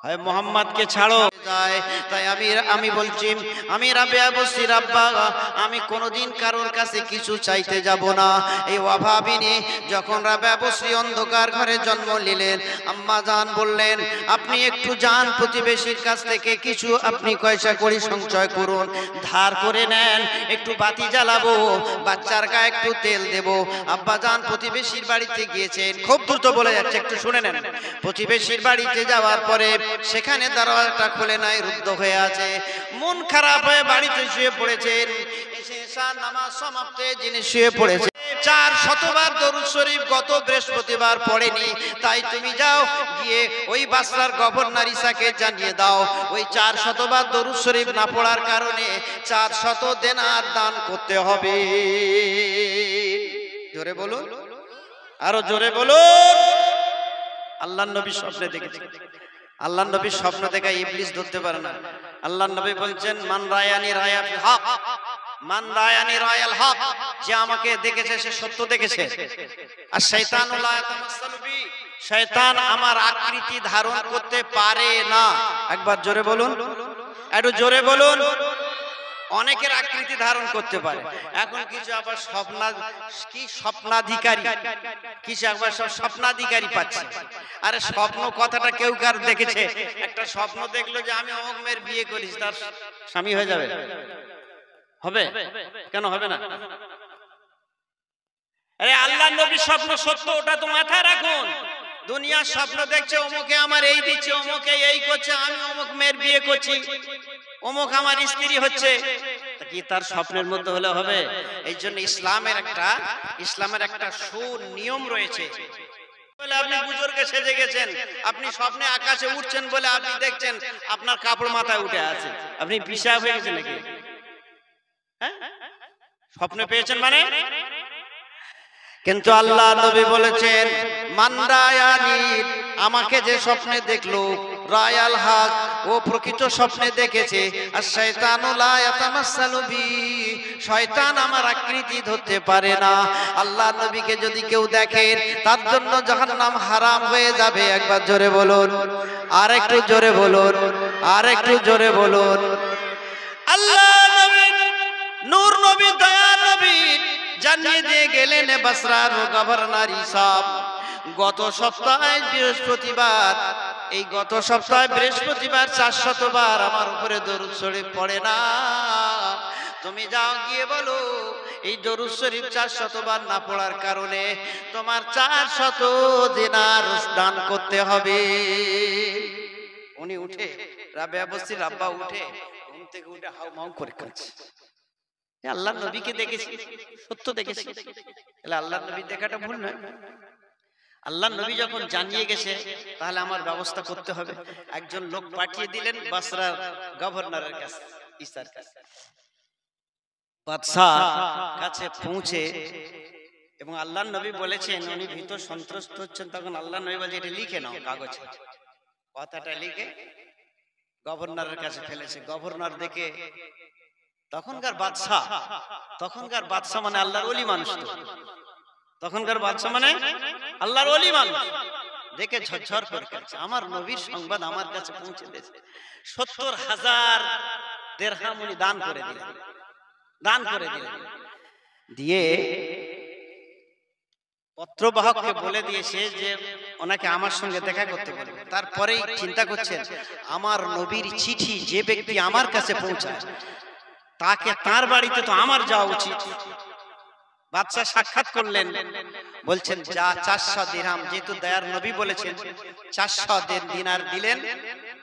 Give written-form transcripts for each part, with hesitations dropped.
হয় মোহাম্মদকে ছাড়ো যায়। তাই আমি বলছি, আমি রাবেয়া বসির আব্বা, আমি কোনোদিন কারোর কাছে কিছু চাইতে যাব না। এই অভাবিনী যখন রাবেয়া বসরি অন্ধকার ঘরে জন্ম নিলেন, আম্মা জান বললেন, আপনি একটু যান প্রতিবেশীর কাছ থেকে কিছু আপনি পয়সা করে সঞ্চয় করুন, ধার করে নেন, একটু বাতি জ্বালাবো, বাচ্চার গায়ে একটু তেল দেব। আব্বা জান প্রতিবেশীর বাড়িতে গিয়েছেন, খুব দ্রুত বলে যাচ্ছে, একটু শুনে নেন। প্রতিবেশীর বাড়িতে যাওয়ার পরে সেখানে দরজাটা খুলে নাই, রুদ্ধ হয়ে আছে, মন খারাপ হয়ে বাড়িতে শুয়ে পড়েছেন। এসে ঈশার নামাজ সমাপ্তে যিনি শুয়ে পড়েছে, 400 বার দরুদ শরীফ গত বৃহস্পতিবার পড়েনি। তাই তুমি যাও গিয়ে ওই বাসরার গভর্নর ইসাকে জানিয়ে দাও, ওই 400 বার দরুদ শরীফ না পড়ার কারণে 400 দিনার দান করতে হবে। জোরে বলুন, আরো জোরে বলুন। আল্লাহর নবী স্বপ্নে দেখেছেন, আল্লাহর নবী স্বপ্ন দেখা ইবলিস ধরতে পারে না। আল্লাহর নবী বলছেন, মান রায়ানি রায়াল হক, মান রায়ানি রায়াল হক, যে আমাকে দেখেছে সে সত্য দেখেছে। আর শয়তানুল লা ইয়াতামাসসালু বি, শয়তান আমার আকৃতি ধারণ করতে পারে না। একবার জোরে বলুন, একটু জোরে বলুন। অনেকের আকৃতি ধারণ করতে পারে, এখন কিছু আবার স্বপ্নাধিকারী, কিছু আবার সব স্বপ্নাধিকারী পাচ্ছে। আরে স্বপ্ন কথাটা কেউ কার দেখেছে? একটা স্বপ্ন দেখলো যে আমি অমুক মেয়ের বিয়ে করিস, তার স্বামী হয়ে যাবে? হবে? কেন হবে না? আরে আল্লাহর নবীর স্বপ্ন সত্য, ওটা তো মাথায় রাখুন। দুনিয়ার স্বপ্ন দেখছে, অমুকে আমার এই দিচ্ছে, অমুকে এই করছে, আমি অমুক মেয়ের বিয়ে করছি, অমুক আমার স্ত্রী হচ্ছে, কি তার স্বপ্নের মধ্যে হলে হবে? এই জন্য ইসলামের একটা সুনিয়ম রয়েছে। বলে আপনি বুজুর্গে সেজে গেছেন, আপনি স্বপ্নে আকাশে উঠছেন বলে আপনি দেখছেন আপনার কাপড় মাথায় উঠে আছে, আপনি পিশাব হয়ে গেছেন নাকি? হ্যাঁ, স্বপ্নে পেয়েছেন মানে? কিন্তু আল্লাহ নবী বলেছেন, মান রায়ানি, আমাকে যে স্বপ্নে দেখলো, রায়াল হক, ও প্রকৃত স্বপ্নে দেখেছে। আর শয়তানু লা ইয়াতামাসসালু বি, শয়তান আমার আকৃতি ধরতে পারে না। আল্লাহ নবীকে যদি কেউ দেখে, তার জন্য জাহান্নাম হারাম হয়ে যাবে। একবার জোরে বলুন, আর একটু জোরে বলুন, আর একটু জোরে বলুন। আল্লাহ নবী, নূর নবী, দয়া নবী জানিয়ে দিয়ে গেলেন বাসরার গভর্নর ইসাব, গত সপ্তাহে বৃহস্পতিবার, এই গত সপ্তাহে বৃহস্পতিবার 400 বার আমার উপরে দরুদ শরীফ পড়ে না। তুমি যাও গিয়ে বলো, এই দরুদ শরীফ 400 বার না পড়ার কারণে তোমার 400 দিনার দান করতে হবে। উনি উঠে, রাবেয়া বসরির আব্বা উঠে, ঘুম থেকে উঠে হাউ মাউ করে কাঁদছে। আল্লাহর নবীকে দেখেছি, সত্য দেখেছি। তাহলে আল্লাহর নবী দেখাটা ভুল নয়। আল্লাহর নবী যখন জানিয়ে গেছে, তাহলে আমার ব্যবস্থা করতে হবে। একজন লোক পাঠিয়ে দিলেন বাসরার গভর্নরের কাছে, ইসার কাছে। বাদশাহ কাছে পৌঁছে, এবং আল্লাহর নবী বলেছেন, উনি ভীত সন্ত্রস্ত হচ্ছেন, তখন আল্লাহর নবী বলে, এটা লিখে নাও কাগজে, কথাটা লিখে গভর্নরের কাছে ফেলেছে। গভর্নর দেখে, তখনকার বাদশাহ মানে আল্লাহর ওলি মানুষ, তো তখনকার বাদশাহ মানে আল্লাহর ওলি মানুষ, দেখে ঝরঝর করে কাঁদছে। আমার নবীর সংবাদ আমার কাছে পৌঁছে দিয়েছে। 70,000 দিরহাম উনি দান করে দিলেন, দিয়ে পত্রবাহককে বলে দিয়েছে যে ওনাকে আমার সঙ্গে দেখা করতে বলবে। তারপরেই চিন্তা করছেন, আমার নবীর চিঠি যে ব্যক্তি আমার কাছে পৌঁছায়, তাকে তার বাড়িতে তো আমার যাওয়া উচিত। বাদশা সাক্ষাৎ করলেন, বলছেন যা 400 দিরহাম, যেহেতু দয়ার নবী বলেছেন, 400 দিনার দিলেন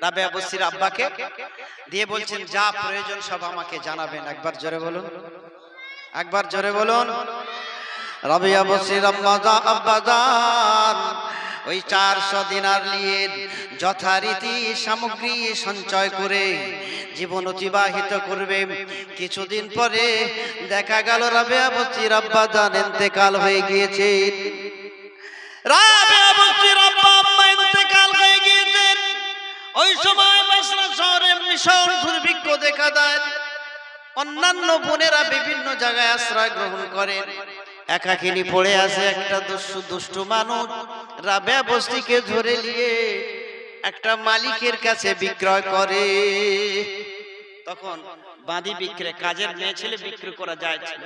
রাবেয়া বসরির আব্বাকে, দিয়ে বলছেন যা প্রয়োজন সব আমাকে জানাবেন। একবার জোরে বলুন, একবার জোরে বলুন। রাবেয়া বসরির আব্বা জান ওই 400 দিনার নিয়ে যথারীতি সামগ্রী সঞ্চয় করে জীবন অতিবাহিত করবে। কিছুদিন পরে দেখা গেল রাবেয়া বসরির আব্বা জান ইন্তেকাল হয়ে গিয়েছে। রাবেয়া বসরির আব্বা ইন্তেকাল হয়ে গিয়েছেন। ওই সময় বসরা শহরে ভীষণ দুর্ভিক্ষ দেখা দেয়। অন্যান্য বোনেরা বিভিন্ন জায়গায় আশ্রয় গ্রহণ করেন, একাকিনী পড়ে আছে একটা দুষ্টু মানুষ রাবেয়া বসরিকে ধরে নিয়ে একটা মালিকের কাছে বিক্রয় করে। তখন বাঁধি বিক্রি, কাজের মেয়ে ছেলে বিক্রি করা যায় ছিল।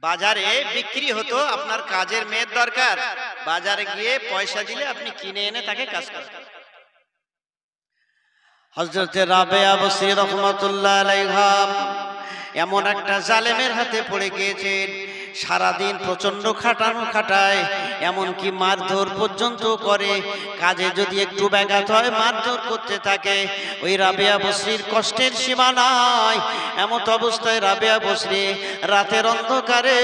বাজারে বিক্রি হতো, আপনার কাজের মেয়ের দরকার, বাজারে গিয়ে পয়সা দিলে আপনি কিনে এনে তাকে কাজ করতেন। হযরত রাবেয়া বসরি রাহমাতুল্লাহ আলাইহা এমন একটা জালেমের হাতে পড়ে গিয়েছেন। সারাদিন প্রচন্ড খাটানো খাটায়, এমনকি মারধর পর্যন্ত করে। কাজে যদি একটু ব্যাঘাত হয় মারধর করতে থাকে। ওই রাবেয়া বসরির কষ্টের সীমা নাই। এমত অবস্থায় রাবেয়া বসরি রাতের অন্ধকারে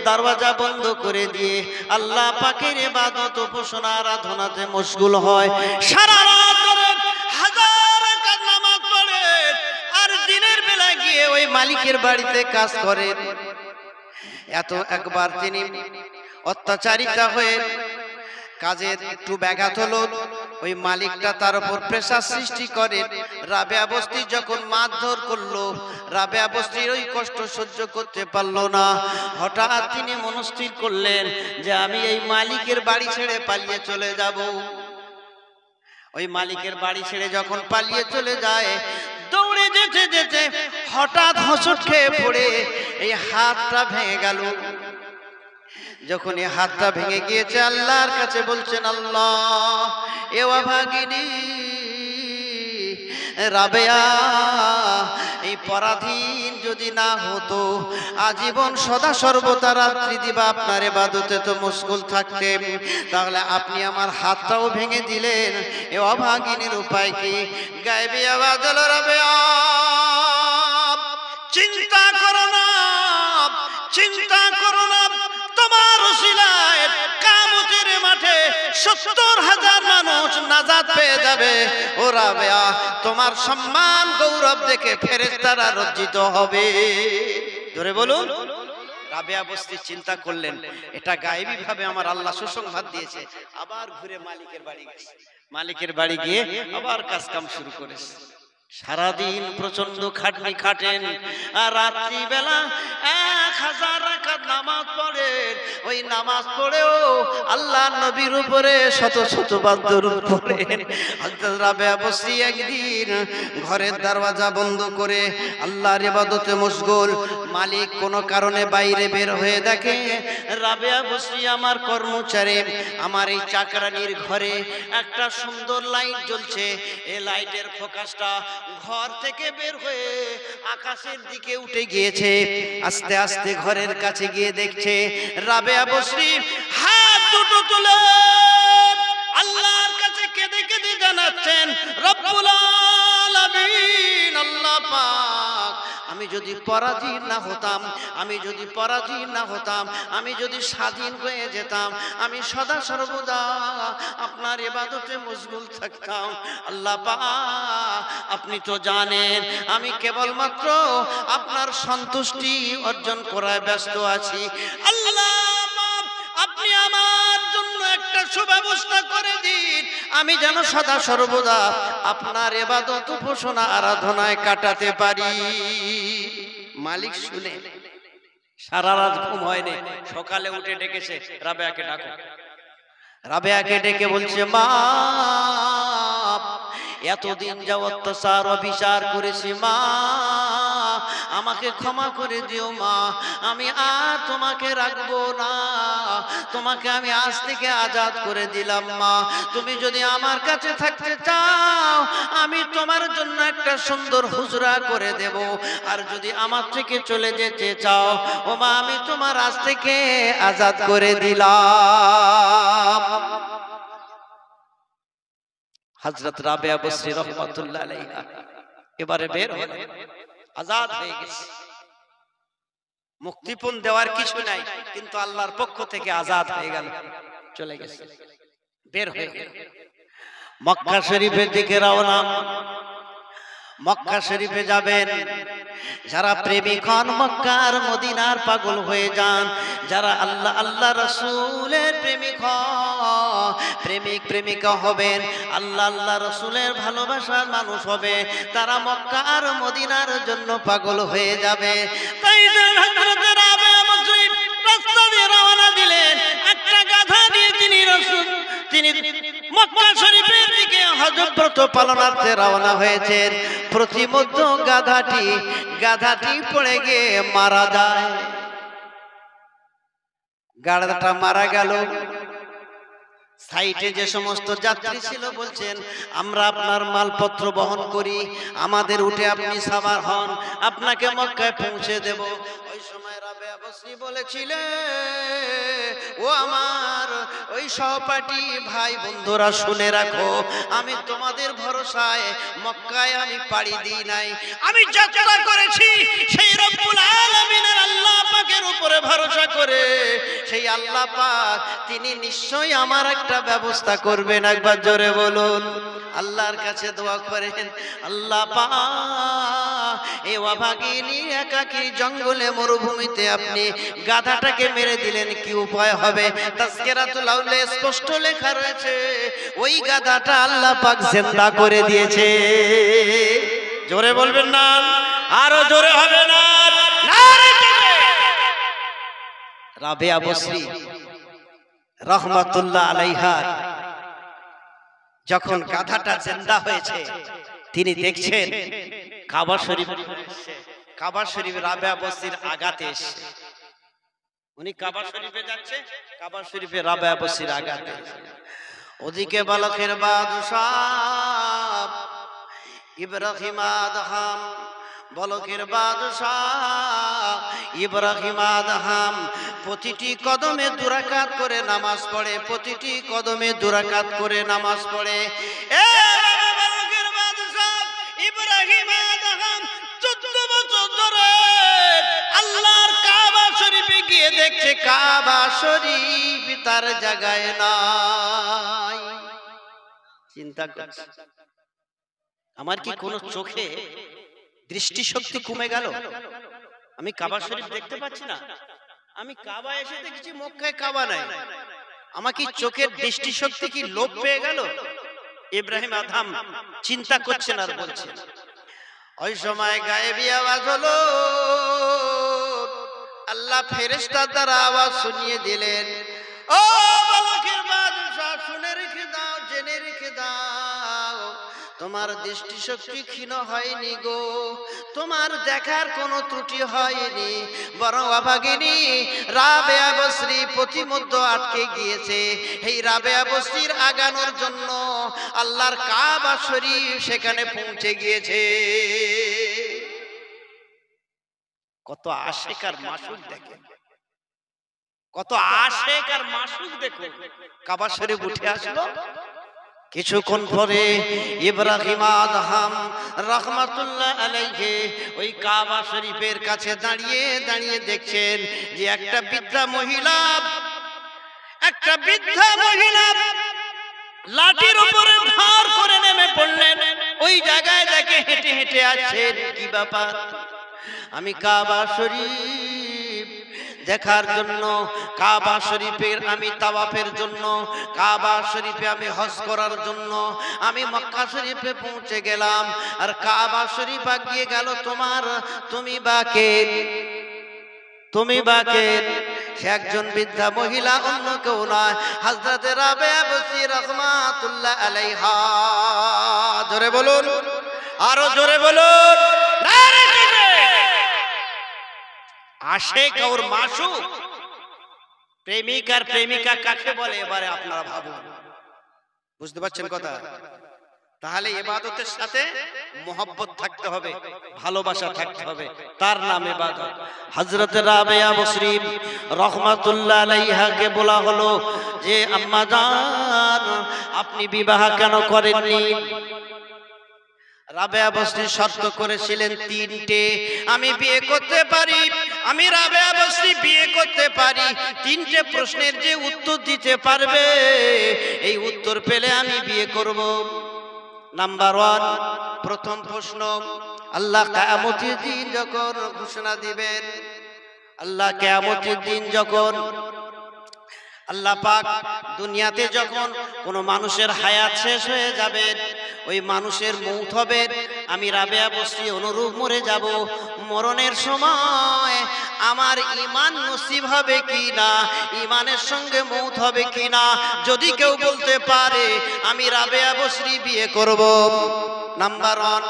দরওয়াজা বন্ধ করে দিয়ে আল্লাহ পাকের ইবাদত উপাসনা আরাধনাতে মশগুল হয়। সারা রাত ধরে হাজার রাকাত নামাজ পড়ে আর দিনের বেলা গিয়ে ওই মালিকের বাড়িতে কাজ করেন। এত একবার তিনি অত্যাচারিতা হয়ে কাজের একটু ব্যাঘাত হলো, ওই মালিকটা তার উপর প্রেসার সৃষ্টি করে। রাবেয়া বসরি যখন মারধর করলো, রাবেয়া বসরির ওই কষ্ট সহ্য করতে পারলো না। হঠাৎ তিনি মনস্থির করলেন যে আমি এই মালিকের বাড়ি ছেড়ে পালিয়ে চলে যাব। ওই মালিকের বাড়ি ছেড়ে যখন পালিয়ে চলে যায়, দৌড়ে যেতে যেতে হঠাৎ হোঁচট খেয়ে পড়ে এই হাতটা ভেঙে গেল। যখন এই হাতটা ভেঙে গিয়েছে আল্লাহর কাছে বলছেন, আল্লাহ এ অভাগিনী রাবেয়া এই পরাধীন যদি না হতো, আজীবন সদা সর্বদা রাত্রি দিবা আপনার ইবাদতে তো মশগুল থাকতেন, তাহলে আপনি আমার হাতটাও ভেঙে দিলেন। এ অভাগিনীর উপায় কি? গায়েবী আওয়াজ হলো, রাবেয়া চিন্তা করো না, চিন্তা করো না, তোমার ওসিলায় কিয়ামতের মাঠে ৭০,০০০ মানুষ নাজাত পেয়ে যাবে। ও রাবেয়া তোমার সম্মান গৌরব দেখে ফেরেশতারা লজ্জিত হবে। জোরে বলুন। রাবেয়া বসরি চিন্তা করলেন, এটা গায়েবী ভাবে আমার আল্লাহ সুসংবাদ দিয়েছে। আবার ঘুরে মালিকের বাড়ি গেছে। মালিকের বাড়ি গিয়ে আবার কাজ কাম শুরু করেছে। সারাদিন প্রচন্ড খাটনি খাটেন, আর রাত্রি বেলা ১০০০ রাকাত নামাজ পড়েন। ওই নামাজ পড়েও আল্লাহ নবীর উপরে শত শত বার দরুদ পড়েন। হযরত রাবেয়া বসরি একদিন ঘরের দরওয়াজা বন্ধ করে আল্লাহর ইবাদতে মশগুল। মালিক কোনো কারণে বাইরে বের হয়ে দেখে রাবেয়া বসরি আমার কর্মচারী আমার এই চাকরানির ঘরে একটা সুন্দর লাইট জ্বলছে। এই লাইটের ফোকাসটা ঘর থেকে বের হয়ে আকাশের দিকে উঠে গিয়েছে। আস্তে আস্তে ঘরের কাছে গিয়ে দেখছে রাবেয়া বসরি হাত দুটো তুলে আল্লাহর কাছে কেঁদে কেঁদে জানাচ্ছেন, রব্বুল আলামিন আল্লাহ পাক, আমি যদি পরাধীন না হতাম, আমি যদি পরাধীন না হতাম, আমি যদি স্বাধীন হয়ে যেতাম, আমি সদা সর্বদা আপনার ইবাদতে মশগুল থাকতাম। আল্লাহ পাক আপনি তো জানেন আমি কেবলমাত্র আপনার সন্তুষ্টি অর্জন করায় ব্যস্ত আছি। আল্লাহ আপনি আমার জন্য একটা সুব্যবস্থা করে দিন, আমি যেন সদা সর্বদা আপনার ইবাদত উপাসনা আরাধনায় কাটাতে পারি। মালিক শুনে সারা রাত ঘুম হয়নি, সকালে উঠে ডেকেছে, রাবেয়াকে ডাকো। রাবেয়াকে ডেকে বলছে, মা এতদিন যা অত্যাচার অবিচার করেছি মা, আমাকে ক্ষমা করে দিও মা, আমি আর তোমাকে রাখবো না, তোমাকে আমি আজ থেকে আজাদ করে দিলাম মা। তুমি যদি আমার কাছে থাকতে চাও আমি তোমার জন্য একটা সুন্দর হুজরা করে দেব, আর যদি আমার থেকে চলে যেতে চাও ও মা আমি তোমার আজ থেকে আজাদ করে দিলাম। হযরত রাবেয়া বসরি রাহমাতুল্লাহ আলাইহা এবারে বের হলেন, আজাদ হয়ে গেছে। মুক্তিপণ দেওয়ার কিছু নাই, কিন্তু আল্লাহর পক্ষ থেকে আজাদ হয়ে গেল, চলে গেছে, বের হয়ে গেল। মক্কা শরীফের দিকে রওনা। মক্কা শরীফে যাবেন যারা প্রেমিক হন মক্কার মদিনার পাগল হয়ে যান, যারা আল্লাহ আল্লাহ রাসূলের প্রেমিক হন, প্রেমিক প্রেমিকা হবেন, আল্লাহ আল্লাহ রাসূলের ভালোবাসার মানুষ হবে, তারা মক্কা আর মদিনার জন্য পাগল হয়ে যাবে। তাই হযরত রাবেয়া বসরি রাস্তা দিয়ে রওনা দিলেন, একটা গাধা দিয়ে তিনি মক্কা শরীফের দিকে হযরত উট পালনার্থে রওনা হয়েছেন। প্রতিমধ্যে গাধাটি পড়ে গিয়ে মারা যায়। গাধাটা মারা গেল। সাইটে যে সমস্ত যাত্রী ছিল বলছেন, আমরা আপনার মালপত্র বহন করি, আমাদের উঠে আপনি সাওয়ার হন, আপনাকে মক্কায় পৌঁছে দেব। ওই সময় রাবেয়া বসরি বলেছিলেন, ও আমার ওই সহপাঠী ভাই বন্ধুরা শুনে রাখো, আমি তোমাদের ভরসায় মক্কায় আমি পাড়ি দিই নাই, আমি যাত্রা করেছি সেই রব্বুল আলামিনের আল্লাহ পাকের উপরে ভরসা করে। সেই আল্লাহ পাক তিনি নিশ্চয়ই আমার একটা ব্যবস্থা করবেন। একবার জোরে বলুন, আল্লাহর কাছে দোয়া করেন, আল্লাহ পাক এই অভাগিনী একাকী জঙ্গলে মরুভূমিতে আপনি গাধাটাকে মেরে দিলেন, কি উপায় হবে? তাজকিরাতুল আউলিয়া স্পষ্ট লেখা রয়েছে, ওই গাধাটা আল্লাহ পাক জিন্দা করে দিয়েছে। জোরে বলবেন না, আরো জোরে হবে না। রাবেয়া বসরি রহমাতুল্লাহ আলাইহা যখন গাধাটা জিন্দা হয়েছে, তিনি দেখছেন কাবা শরীফ, কাবা শরীফ রাবেয়া বসরির আগাতে এসে, উনি কাবা শরীফে যাচ্ছে, কাবা শরীফে রাবেয়া বসরির আগাতে। ওদিকে বালকের বাদশাহ ইব্রাহিম আদহাম, বলকের বাদশাহ ইব্রাহিম আদহাম প্রতিটি কদমে দুরাকাত করে নামাজ পড়ে, প্রতিটি কদমে দুরাকাত করে নামাজ পড়ে। বলকের বাদশাহ ইব্রাহিম আদহাম 14 বছর ধরে আল্লাহর কাবা শরীফে গিয়ে দেখছে কাবা শরীফ তার জায়গায় নাই। চিন্তা করছে, আমার কি কোন চোখে দৃষ্টিশক্তি কমে গেল? আমি কাবা শরীফ দেখতে পাচ্ছি না, আমি কাবা এসে দেখছি মক্কায় কাবা নাই, আমার কি চোখের দৃষ্টিশক্তি কি লোপ পেয়ে গেল? ইব্রাহিম আদহাম চিন্তা করছেন আর বলছেন। ওই সময় গায়েবী আওয়াজ হলো, আল্লাহ ফেরেশতার দ্বারা আওয়াজ শুনিয়ে দিলেন, ও বালকের বাদশাহ শুনে রেখে দাও, জেনে রেখে দাও, তোমার দৃষ্টিশক্তি ক্ষীণ হয়নি গো, তোমার দেখার কোনো ত্রুটি হয়নি, বরং অভাগিনী রাবেয়া বসরি প্রতিমধ্যে আটকে গিয়েছে। এই রাবেয়া বসরির আগানোর জন্য আল্লাহর কাবা শরীফ সেখানে পৌঁছে গিয়েছে। কত আশিক আর মাশুক দেখেন, কত আশিক আর মাশুক দেখো, কাবা শরীফ উঠে আসলো। কিছুক্ষণ পরে ইব্রাহিম আদহাম রাহমাতুল্লাহ আলাইহি ওই কাবা শরীফের কাছে দাঁড়িয়ে দাঁড়িয়ে দেখছেন যে একটা বৃদ্ধা মহিলা লাঠির উপরে ভার করে নেমে পড়লেন। ওই জায়গায় দেখে হেঁটে হেঁটে আসছেন। কি ব্যাপার? আমি কাবা শরীফ দেখার জন্য, কাবা শরীফের আমি তাওয়াফের জন্য, কাবা শরীফে আমি হজ করার জন্য আমি মক্কা শরীফে পৌঁছে গেলাম। আর কাবা শরীফ আগিয়ে গেল তোমার, তুমি বাকে সে একজন বৃদ্ধা মহিলা, অন্য কেউ নয়, হযরত রাবেয়া বসরি রাহমাতুল্লাহ আলাইহা। জোরে বলুন, আরো জোরে বলুন। আশিক আর মাশুক, প্রেমিক আর প্রেমিকা কাকে বলে এবারে আপনারা ভাবুন। বুঝতে পারছেন কথা? তাহলে ইবাদতের সাথে মোহব্বত থাকতে হবে, ভালোবাসা থাকতে হবে, তার নাম ইবাদত। হযরত রাবেয়া বসরি রাহমাতুল্লাহ আলাইহাকে বলা হলো যে আম্মা জান আপনি বিবাহ কেন করেননি? রাবেয়া বসরি শর্ত করেছিলেন 3টে, আমি বিয়ে করতে পারি, আমি রাবেয়া বসরি বিয়ে করতে পারি, 3টে প্রশ্নের যে উত্তর দিতে পারবে এই উত্তর পেলে আমি বিয়ে করব। নাম্বার 1, প্রথম প্রশ্ন, আল্লাহ কিয়ামতের দিন যখন ঘোষণা দিবেন, আল্লাহ কিয়ামতের দিন যখন আল্লাহ পাক দুনিয়াতে যখন কোনো মানুষের হায়াত শেষ হয়ে যাবে, ওই মানুষের মৌত হবে, আমি রাবেয়া বসরি অনুরূপ মরে যাব। মরণের সময় আমার ঈমান নসিব হবে কি না, ঈমানের সঙ্গে মৌত হবে কি না, যদি কেউ বলতে পারে আমি রাবেয়া বসরি বিয়ে করব। নাম্বার 1।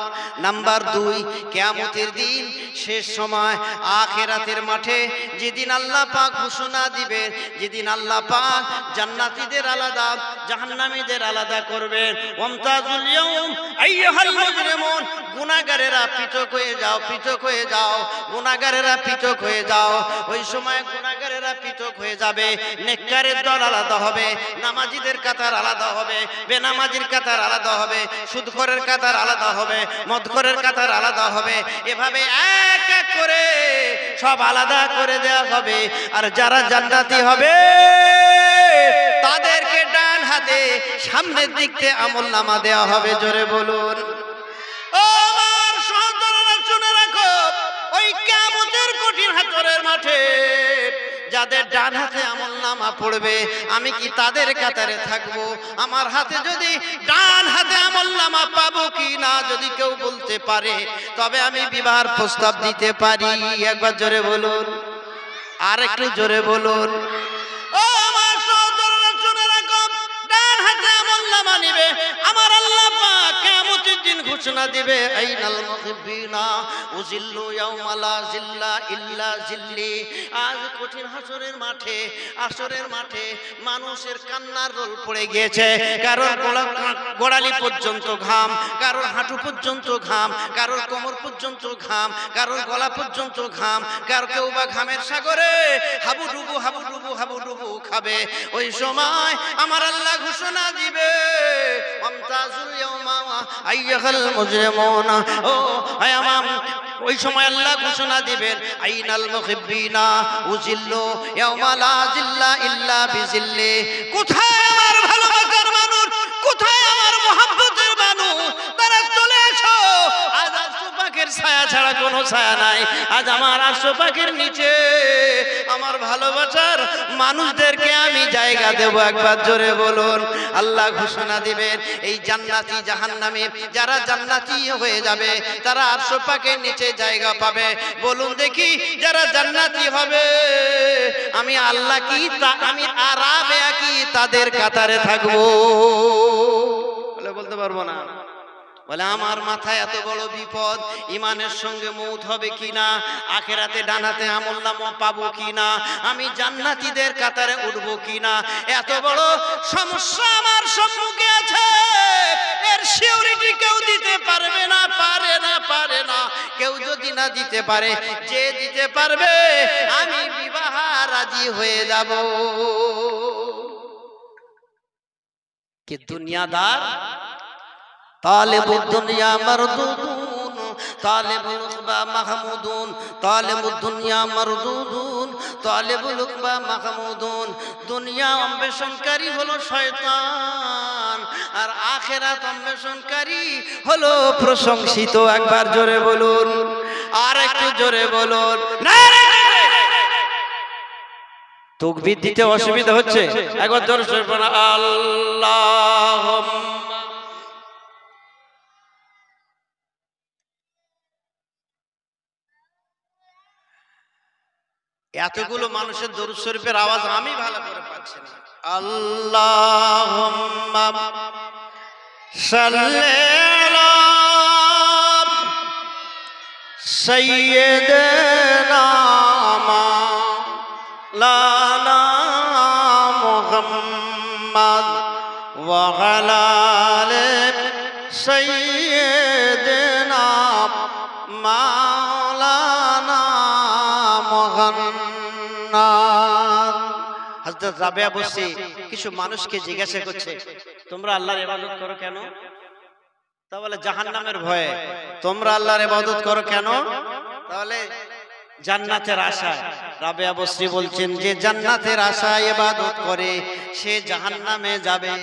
নাম্বার 2, কিয়ামতের দিন শেষ সময় আখিরাতের মাঠে যেদিন আল্লাহ পাক ঘোষণা দিবেন, যেদিন আল্লাহ পাক জান্নাতীদের আলাদা জাহান্নামীদের আলাদা করবেন। ওয়ামতাজুল ইয়াউম আইয়ুহাল মুজরিমুন, গুনাহগারেরা পৃথক হয়ে যাও, পৃথক হয়ে যাও, গুনাহগারেরা পৃথক হয়ে যাও। ওই সময় গুনাহগারেরা পৃথক হয়ে যাবে, নেককারের দল আলাদা হবে, নামাজীদের কাতার আলাদা হবে, বেনামাজির কাতার আলাদা হবে, সুদখোরের কাতার আলাদা হবে, মদখোরের কাতার আলাদা হবে। এভাবে এক এক করে সব আলাদা করে দেওয়া হবে। আর যারা জান্নাতি হবে তাদেরকে ডান হাতে সামনের দিক থেকে আমলনামা দেওয়া হবে। জোরে বলুন। ও আমার সন্তানেরা শুনে রাখো, ওই কিয়ামতের কঠিন হাসরের মাঠে যাদের ডান হাতে আমলনামা পড়বে, আমি কি তাদের কাতারে থাকবো? আমার হাতে যদি ডান হাতে আমলনামা পাবো কি না যদি কেউ বলতে পারে, তবে আমি বিবাহের প্রস্তাব দিতে পারি। একবার জোরে বলুন, আর একটু জোরে বলুন। ও আমার সহোদররা শুনে রাখো, ডান হাতে আমলনামা নিবে, আমার আল্লাহ পাক কিয়ামতের দিন ঘোষণা দিবে, আইনাল মুহিব্বিনা উজিল্লু ইয়াউমা লা জিল্লা ইল্লা জিল্লি। আজ কঠিন হাসরের মাঠে, আসরের মাঠে মানুষের কান্নার রোল পড়ে গিয়েছে। কারোর গোড়ালি পর্যন্ত ঘাম, কারোর হাঁটু পর্যন্ত ঘাম, কারোর কোমর পর্যন্ত ঘাম, কারোর গলা পর্যন্ত ঘাম, কার কেউ বা ঘামের সাগরে হাবুডুবু হাবুডুবু হাবুডুবু খাবে। ওই সময় আমার আল্লাহ ঘোষণা দিবে, আমতাজুল ইয়াউমা আইয়ুহাল মুজরিমুন। ও আয়ামাম, ওই সময় আল্লাহ ঘোষণা দিবেন, আইনাল মুহিব্বিনা উজিল্লু ইয়াউমা লা জিল্লা ইল্লা বিজিল্লি। কোথায় আমার ভালোবাসার মানুষ, কোথায় আমার মহব্বতের মানুষ, তারা চলে এসো। আজ আরশ পাকের ছায়া ছাড়া কোনো ছায়া নাই। আজ আমার আরশ পাকের নিচে আমার ভালোবাসার মানুষদেরকে আমি জায়গা দেব। একবার জোরে বলুন। আল্লাহ ঘোষণা দিবেন, এই জান্নাতি জাহান্নামী, যারা জান্নাতি হয়ে যাবে তারা আরশ পাকের নিচে জায়গা পাবে। বলুন দেখি, যারা জান্নাতি হবে আমি আল্লাহ কি আমি আর রাবেয়া কি তাদের কাতারে থাকবো? বলে বলতে পারবো না। বলে আমার মাথায় এত বড় বিপদ, ইমানের সঙ্গে মৌত হবে কিনা, আখিরাতে ডানাতে আমলনামা পাবো কিনা, আমি জান্নাতীদের কাতারে উঠবো কিনা, এত বড় সমস্যা আমার সম্মুখে আছে। এর সিউরিটি কেউ দিতে পারবে না, পারে না, পারে না। কেউ যদি না দিতে পারে, যে দিতে পারবে আমি বিবাহ রাজি হয়ে যাব। কি দুনিয়াদার, তালেবুদ দুনিয়া মারদুদুন, তালেবুল উকবা মাহমুদুন, তালেবুদ দুনিয়া মারদুদুন, তালেবুল উকবা মাহমুদুন। দুনিয়া অন্বেষণকারী হলো শয়তান, আর আখিরাত অন্বেষণকারী হলো প্রশংসিত। একবার জোরে বলুন, আর একটু জোরে বলুন। তাকবীর দিতে অসুবিধা হচ্ছে, একবার জোরে জোরে বলুন আল্লাহুম্মা। এতগুলো মানুষের দরুদ শরীফের আওয়াজ আমি ভালো করে পাচ্ছি না। আল্লাহুম্মা সাল্লি আলা সাইয়্যিদিনা মাওলানা মুহাম্মদ ওয়া আলা আলি সাইয়্যিদিনা মাওলানা মুহাম্মদ। হযরত রাবেয়া বসরি কিছু মানুষকে জিজ্ঞাসা করছে, তোমরা আল্লাহর ইবাদত করো কেন? তা বলে জাহান্নামের ভয়ে। তোমরা আল্লাহর ইবাদত করো কেন? তাহলে জান্নাতের আশায়। রাবেয়া বসরি বলছেন, যে জান্নাতের আশায় ইবাদত করে সে জাহান্নামে যাবে,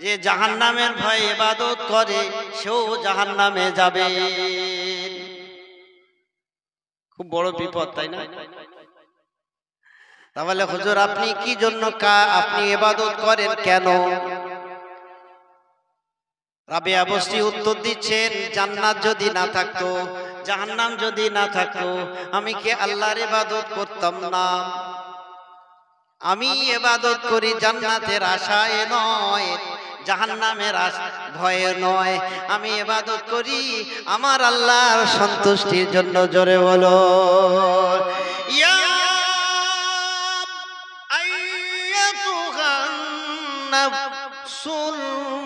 যে জাহান্নামের ভয়ে ইবাদত করে সেও জাহান্নামে যাবে। খুব বড় বিপদ, তাই না? তাহলে হুজুর আপনি কি জন্য আপনি ইবাদত করেন কেন? রাবিয়া বস্তি উত্তর দিচ্ছেন, জান্নাত যদি না থাকতো, জাহান্নাম যদি না থাকতো, আমি কি আল্লাহর ইবাদত করতাম না? আমি ইবাদত করি জান্নাতের আশায় নয়, জাহান্নামের ভয়ে নয়। আমি ইবাদত করি আমার আল্লাহর সন্তুষ্টির জন্য। জোরে বলো ইয়া আইয়াতুহান নাফসুল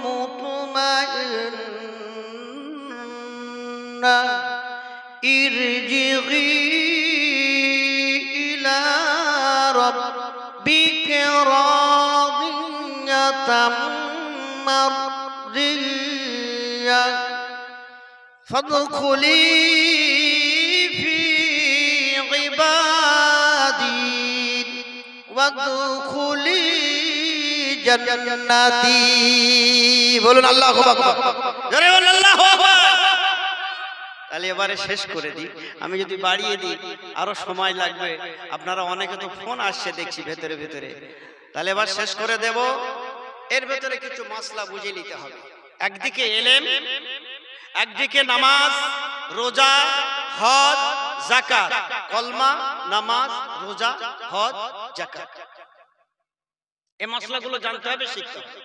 মুতমাইন্না ইরজিই ইলা রাব্বিকা রাদিয়াতাম মারদিয়া ফাদখুলি ফি ইবাদি ওয়াদখুলি জান্নাতি। বলুন আল্লাহু আকবার, জোরে বলুন আল্লাহু আকবার। তাহলে এবারে শেষ করে দিই, আমি যদি বাড়িয়ে দিই আরো সময় লাগবে। আপনারা অনেকে তো ফোন আসছে দেখছি ভেতরে ভেতরে, তাহলে এবার শেষ করে দেব। এর ভেতরে কিছু মাসলা বুঝে নিতে হবে। একদিকে ইলম, একদিকে নামাজ, রোজা, হজ, যাকাত। কলমা, নামাজ, রোজা, হজ, যাকাত, এই মাসলাগুলো জানতে হবে, শিখতে হবে।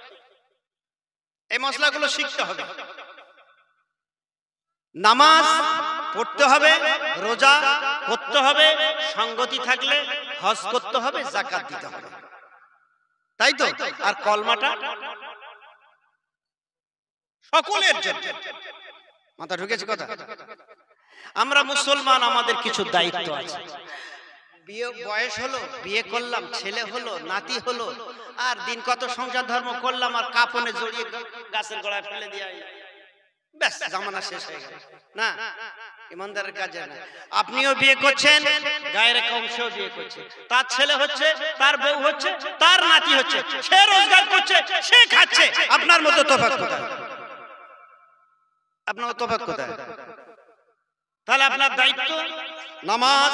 এই মাসলাগুলো শিখতে হবে। নামাজ পড়তে হবে, রোজা করতে হবে, সঙ্গতি থাকলে হজ করতে হবে, যাকাত দিতে হবে, তাই তো? আর কলমাটা সকলের জন্য। মাথা ঢুকেছে কথা? আমরা মুসলমান, আমাদের কিছু দায়িত্ব আছে। বিয়ে বয়স হলো, বিয়ে করলাম, ছেলে হলো, নাতি হলো, আর দিন কত সংসার ধর্ম করলাম, আর কাপনে জড়িয়ে গাছের গোড়ায় ফেলে দিয়ে ব্যাস জামানা শেষ হয়ে গেল। না, ইমানদারের কাজ না। আপনিও বিয়ে করছেন, গায়ের এক অংশও বিয়ে করছে, তার ছেলে হচ্ছে, তার বউ হচ্ছে, তার নাতি হচ্ছে, সে রোজগার করছে, সে খাচ্ছে। আপনার মতো তফাৎ কোথায়? আপনার তফাৎ কোথায়? তাহলে আপনার দায়িত্ব নামাজ,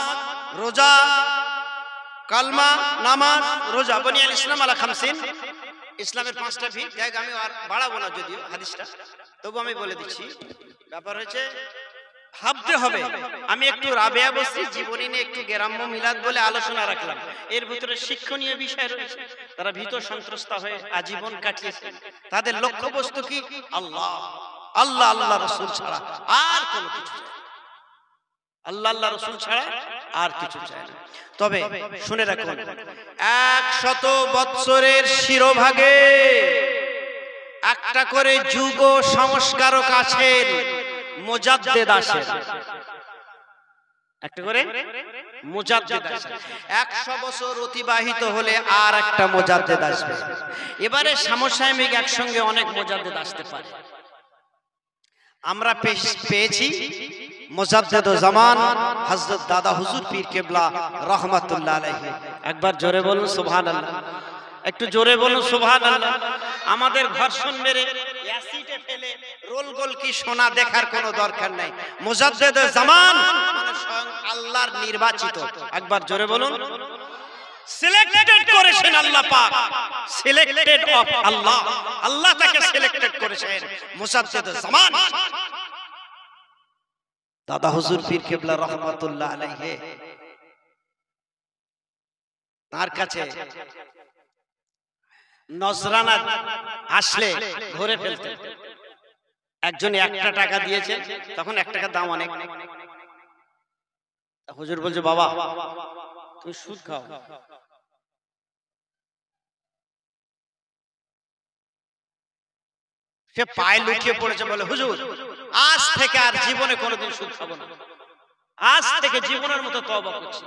রোজা, কালমা, নামাজ, রোজা। বুনিয়াল ইসলাম আলা খামসিন, ইসলামের 5টা ভিত। আমি আর বাড়াবো না যদিও হাদিসটা, তবু আমি বলে দিচ্ছি। ব্যাপার হচ্ছে ভাবতে হবে। আমি একটু রাবেয়া বস্তির জীবনী নিয়ে একটু গ্রাম্য মিলাদ বলে আলোচনা রাখলাম। এর ভিতরে শিক্ষণীয় বিষয় রয়েছে। তারা ভীত সন্ত্রস্ত হয়ে আজীবন কাটিয়েছে। তাদের লক্ষ্য বস্তু কি? আল্লাহ, আল্লাহ, আল্লাহ রাসূল ছাড়া আর কোনো কিছু, আল্লাহ আল্লাহ রাসূল ছাড়া আর কিছু চায় না। তবে শুনে রাখুন, 100 বৎসরের শিরোভাগে একটা করে যুগ সংস্কারক আছেন, মুজাদ্দিদ আছেন। একটা করে মুজাদ্দিদ আছেন। 100 বছর অতিবাহিত হলে আর একটা মুজাদ্দিদ আসবে। এবারে সমসাময়িক একসঙ্গে অনেক মুজাদ্দিদ আসতে পারে। আমরা পেয়েছি মুজাদ্দিদ জামান হযরত দাদা হুজুর পীর কেবলা রাহমাতুল্লাহ আলাইহি। একবার জোরে বলুন সুবহানাল্লাহ, একটু জোরে বলুন সুবহানাল্লাহ। আমাদের ঘর্ষণ মেরে অ্যাসিডে ফেলে রোল গোল কি সোনা দেখার কোনো দরকার নাই। মুজাদ্দিদ জামান মানে স্বয়ং আল্লাহর নির্বাচিত। একবার জোরে বলুন, সিলেক্টেড করেছেন আল্লাহ পাক, সিলেক্টেড অফ আল্লাহ। আল্লাহ তাকে সিলেক্টেড করেছেন মুজাদ্দিদ জামান দাদা হুজুর পীর কেবলা রাহমাতুল্লাহ আলাইহি। তার কাছে নজরানা আসলে ধরে ফেলতেন। একজন 1 টাকা দিয়েছে, তখন 1 টাকার দাম অনেক। হুজুর বলছে, বাবা তুমি সুদ খাও। সে পায়ে লুটিয়ে পড়েছে, বলে হুজুর আজ থেকে আর জীবনে কোনোদিন সুদ খাবো না, আজ থেকে জীবনের মতো তওবা করছি।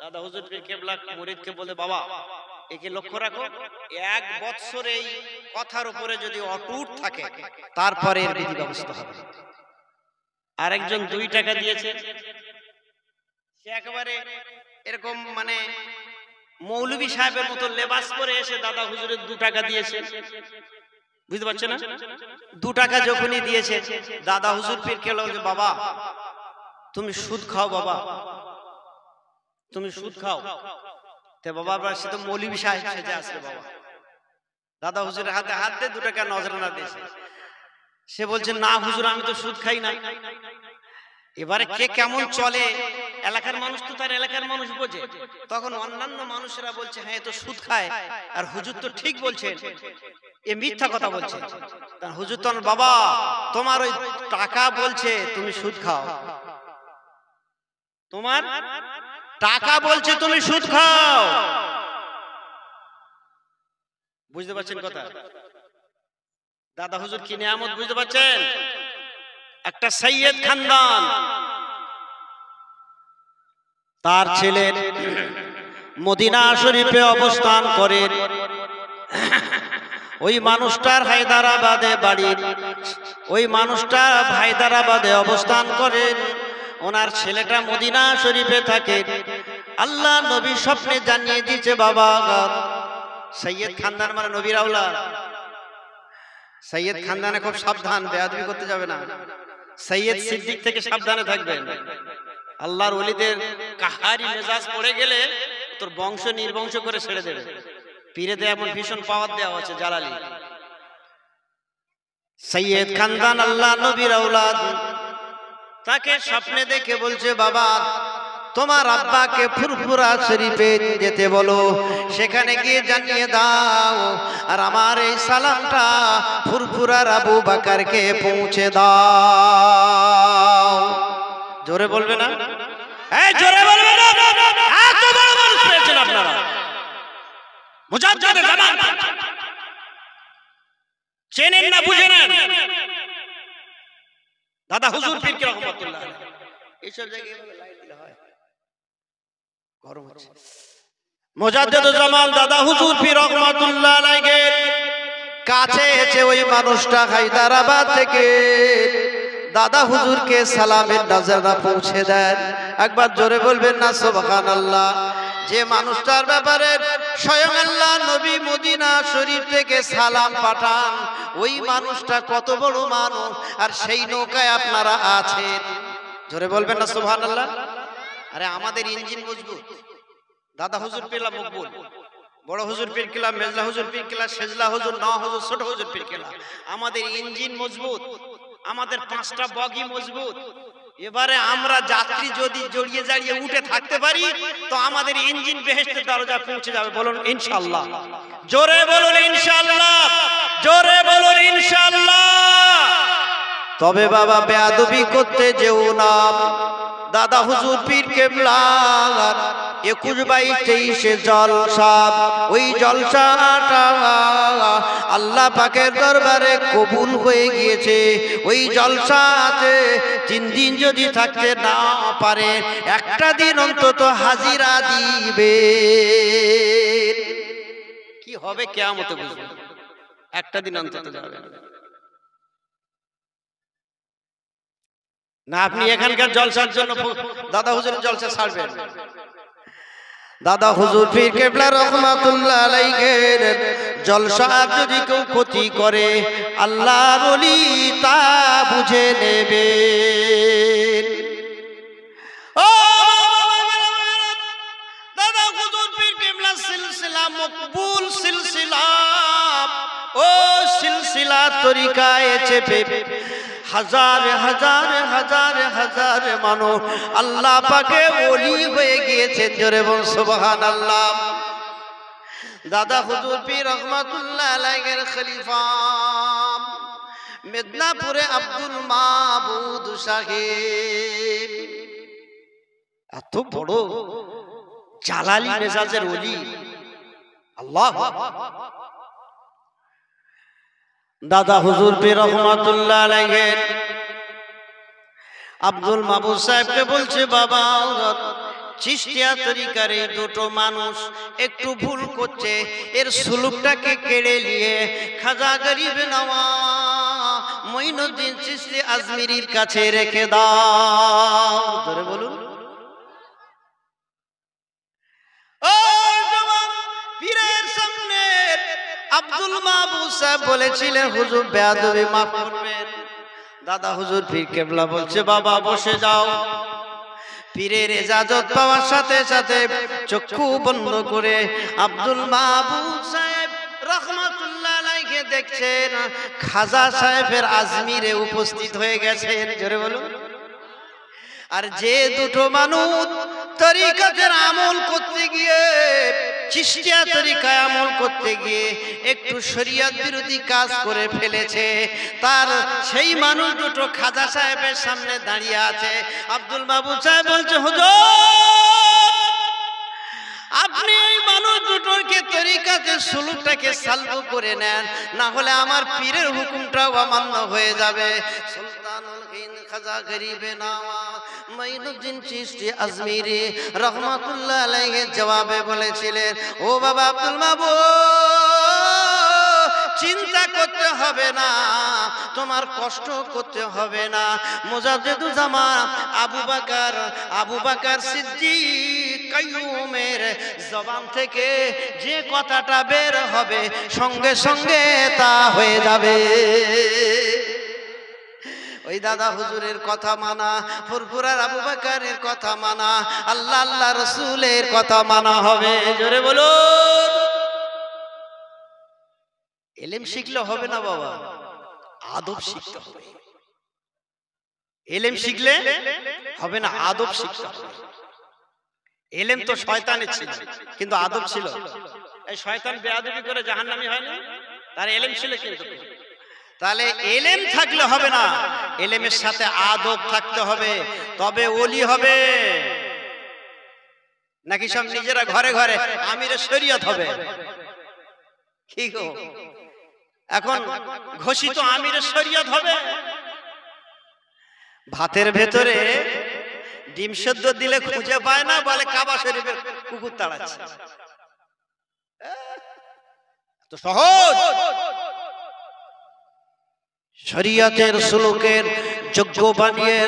দাদা হুজুর পীর কেবলা মুরিদকে বলে, বাবা একে লক্ষ্য রাখো, 1 বৎসর এই কথার উপরে যদি অটুট থাকে তারপরে এর বিধি ব্যবস্থা হবে। আরেকজন 2 টাকা দিয়েছে, সে একেবারে এরকম মানে মৌলভী সাহেবের মতো লেবাস পরে এসে দাদা হুজুরের 2 টাকা দিয়েছে। বুঝতে পারছেন না? 2 টাকা যখনই দিয়েছে, দাদা হুজুর পীর কেবলা বলে, বাবা তুমি সুদ খাও, বাবা তুমি সুদ খাও। তে বাবা সে তো মৌলভী সাহেব সেজে আসলে বাবা, দাদা হুজুরের হাতে হাত দিয়ে 2 টাকা নজরানা দিয়েছে। সে বলছে না হুজুর আমি তো সুদ খাই না। এবারে কে কেমন চলে, এলাকার মানুষ তো তার এলাকার মানুষ বোঝে। তখন অন্যান্য মানুষেরা বলছে হ্যাঁ এ তো সুদ খায়, আর হুজুর তো ঠিক বলছেন, এ মিথ্যা কথা বলছে। তার হুজুর তো বাবা তোমার ওই টাকা বলছে তুমি সুদ খাও, তোমার টাকা বলছে তুমি সুদ খাও। বুঝতে পারছেন কথা? দাদা হুজুর কি নিয়ামত বুঝতে পারছেন? একটা সৈয়দ খানদান, তার ছেলে মদিনা শরীফে অবস্থান করেন। ওই মানুষটার হায়দ্রাবাদে বাড়ি, ওই মানুষটা হায়দ্রাবাদে অবস্থান করেন। ওনার ছেলেটা মদিনা শরীফে থাকে। আল্লাহ নবী স্বপ্নে জানিয়ে দিয়েছে বাবা সৈয়দ খানদান মানে নবীর আওলাদ। সৈয়দ খানদানে খুব সাবধান, বেয়াদবি করতে যাবে না। সৈয়দ সিদ্দিক থেকে সাবধানে থাকবেন। আল্লাহর ওলিদের কাহারি মেজাজ পড়ে গেলে তোর বংশ নির্বংশ করে ছেড়ে দেবে। পীরেতে এমন ভীষণ পাওয়ার দেওয়া আছে জালালি। সৈয়দ খানদান আল্লাহ নবীর আওলাদ, তাকে স্বপ্নে দেখে বলছে বাবা তোমার আব্বাকে ফুরফুরা শরীফে যেতে বলো, সেখানে গিয়ে জানিয়ে দাও আর আমার এই সালামটা ফুরফুরার আবু বকরকে পৌঁছে দাও। জোরে বলবে না? এই জোরে বলবে না? এত বড় মানুষ পেয়েছেন আপনারা, মুজাদ্দিদে জামান চেনেন না বুঝে নেন। দাদা হুজুর পীর কি রহমাতুল্লাহ আলাইহি এইসব জায়গায় লাইট দিলে হয়, গরম হচ্ছে। মুজাদ্দিদে জামান দাদা হুজুর পীর রহমাতুল্লাহ আলাইহি কাছে এসে ওই মানুষটা হায়দ্রাবাদ থেকে দাদা হুজুরকে সালামের নজরানা পৌঁছে দেন। একবার জোরে বলবেন না সুবহানাল্লাহ। যে মানুষটার ব্যাপারে স্বয়ং আল্লাহ নবী মদিনা শরীফ থেকে সালাম পাঠান, ওই মানুষটা কত বড় মানুষ, আর সেই নৌকায় আপনারা আছেন। জোরে বলবেন না সুবহানাল্লাহ। আরে আমাদের ইঞ্জিন মজবুত, দাদা হুজুর পেলা মকবুল, বড় হুজুর পীর কিলা, মেজলা হুজুর পীর কিলা, সেজলা হুজুর, ন হুজুর, ছোট হুজুর পীর কিলা। আমাদের ইঞ্জিন মজবুত, আমাদের 5টা বগি মজবুত। এবারে আমরা যাত্রী যদি জড়িয়ে জড়িয়ে উঠে থাকতে পারি তো আমাদের ইঞ্জিন বেহেশতের দরজা পৌঁছে যাবে। বলুন ইনশাআল্লাহ। জোরে বলুন ইনশাআল্লাহ, জোরে বলুন ইনশাআল্লাহ। তবে বাবা বেয়াদবি করতে যেও না। দাদা হুজুর পীর কেবলার 21, 22, 23 জলসা, ওই জলসাটা আল্লাহ পাকের দরবারে কবুল হয়ে গিয়েছে। ওই জলসাতে 3 দিন যদি থাকতে না পারে, একটা দিন অন্তত হাজিরা দিবে। কি হবে কিয়ামতে বুঝবে, একটা দিন অন্তত যাবে না। আপনি এখানকার জলসার জন্য দাদা হুজুরের জলসা ছাড়বেন। দাদা হুজুর পীর কেবলা রহমাতুল্লাহ আলাইহি জলসা যদি কেউ ক্ষতি করে আল্লাহর ওলি তা বুঝে নেবে। ও দাদা হুজুর পীর কেবলা সিলসিলা মকবুল সিলসিলা, ও সিলসিলা তরিকায় চেপে হাজার হাজার হাজার হাজার মানুষ আল্লাহ পাকে ওলি হয়ে গিয়েছে। জোরে বল সুবহানাল্লাহ। দাদা হুজুর পীর রহমাতুল্লাহ আলাইহির খলিফা মেদিনীপুরে আব্দুল মাবুদ সাহেব, এত বড় জালালি মেজাজের ওলি। আল্লাহ। দাদা হুজুর পীর রহমাতুল্লাহ আলাইহি আব্দুল মাবুদ সাহেবকে বলছে বাবা চিশতিয়া তরিকার এই 2টো মানুষ একটু ভুল করছে, এর সুলুকটাকে কেড়ে নিয়ে খাজা গরিব নওয়াজ মঈনুদ্দিন চিশতি আজমিরির কাছে রেখে দাও। ধরে বলুন। ও জওয়ান পীরের সামনে আব্দুল মাবুদ সাহেব বলেছিলেন হুজুর বেয়াদবি মাফ করবেন। দাদা হুজুর পীর কেবলা বলছে বাবা বসে যাও। পীরের ইজাজত পাওয়ার সাথে সাথে চক্ষু বন্ধ করে আব্দুল মাহবুব সাহেব রহমাতুল্লাহ আলাইহি দেখছেন খাজা সাহেবের আজমিরে উপস্থিত হয়ে গেছেন। জোরে বলুন। আর যে দুটো মানুষ তরিকাতের আমল করতে গিয়ে, চিশতিয়া তরিকায় আমল করতে গিয়ে একটু শরীয়ত বিরোধী কাজ করে ফেলেছে, তার সেই মানুষ দুটো খাজা সাহেবের সামনে দাঁড়িয়ে আছে। আব্দুল মাহবুব সাহেব বলছে, হুজুর আপনি এই মানুষ দুটোকে তরিকাতে সুলুকটাকে সালবু করে নেন, না হলে আমার পীরের হুকুমটাও অমান্য হয়ে যাবে। সুলতানুল হিন্দ খাজা গরিবে নওয়াজ মাইনুদ্দিন চিশতি আজমিরি রহমাতুল্লাহ আলাইহি জবাবে বলেছিলেন, ও বাবা আব্দুল মাহবুব, চিন্তা করতে হবে না, তোমার কষ্ট করতে হবে না। মুজাদ্দিদুজ্জামান আবু বকর সিদ্দিক কাইয়ুমের জবান থেকে যে কথাটা বের হবে সঙ্গে সঙ্গে তা হয়ে যাবে। ওই দাদা হুজুরের কথা মানা, ফুরফুরার আবু বকরের কথা মানা, আল্লাহ রাসূলের কথা মানা হবে। জোরে বলুন। ইলম শিখলে হবে না বাবা, আদব শিখতে হবে। ইলম শিখলে হবে না, আদব শিখতে হবে। ইলম তো শয়তানের ছিল, কিন্তু আদব ছিল। এই শয়তান বেয়াদবি করে জাহান্নামী হয়নি, তার ইলম ছিল কিন্তু। তাহলে ইলম থাকলে হবে না, ইলমের সাথে আদব থাকতে হবে, তবে ওলি হবে। নাকি সব নিজেরা ঘরে ঘরে আমিরে শরীয়ত হবে? কি গো, এখন ঘোষিত আমিরের শরীয়ত হবে? ভাতের ভেতরে ডিম সেদ্ধ দিলে খুঁজে পায় না, বলে কাবা শরীফের কুকুর তাড়াচ্ছে। তো সহজ। শরীয়তের সুলুকের যোগ্য বানিয়ে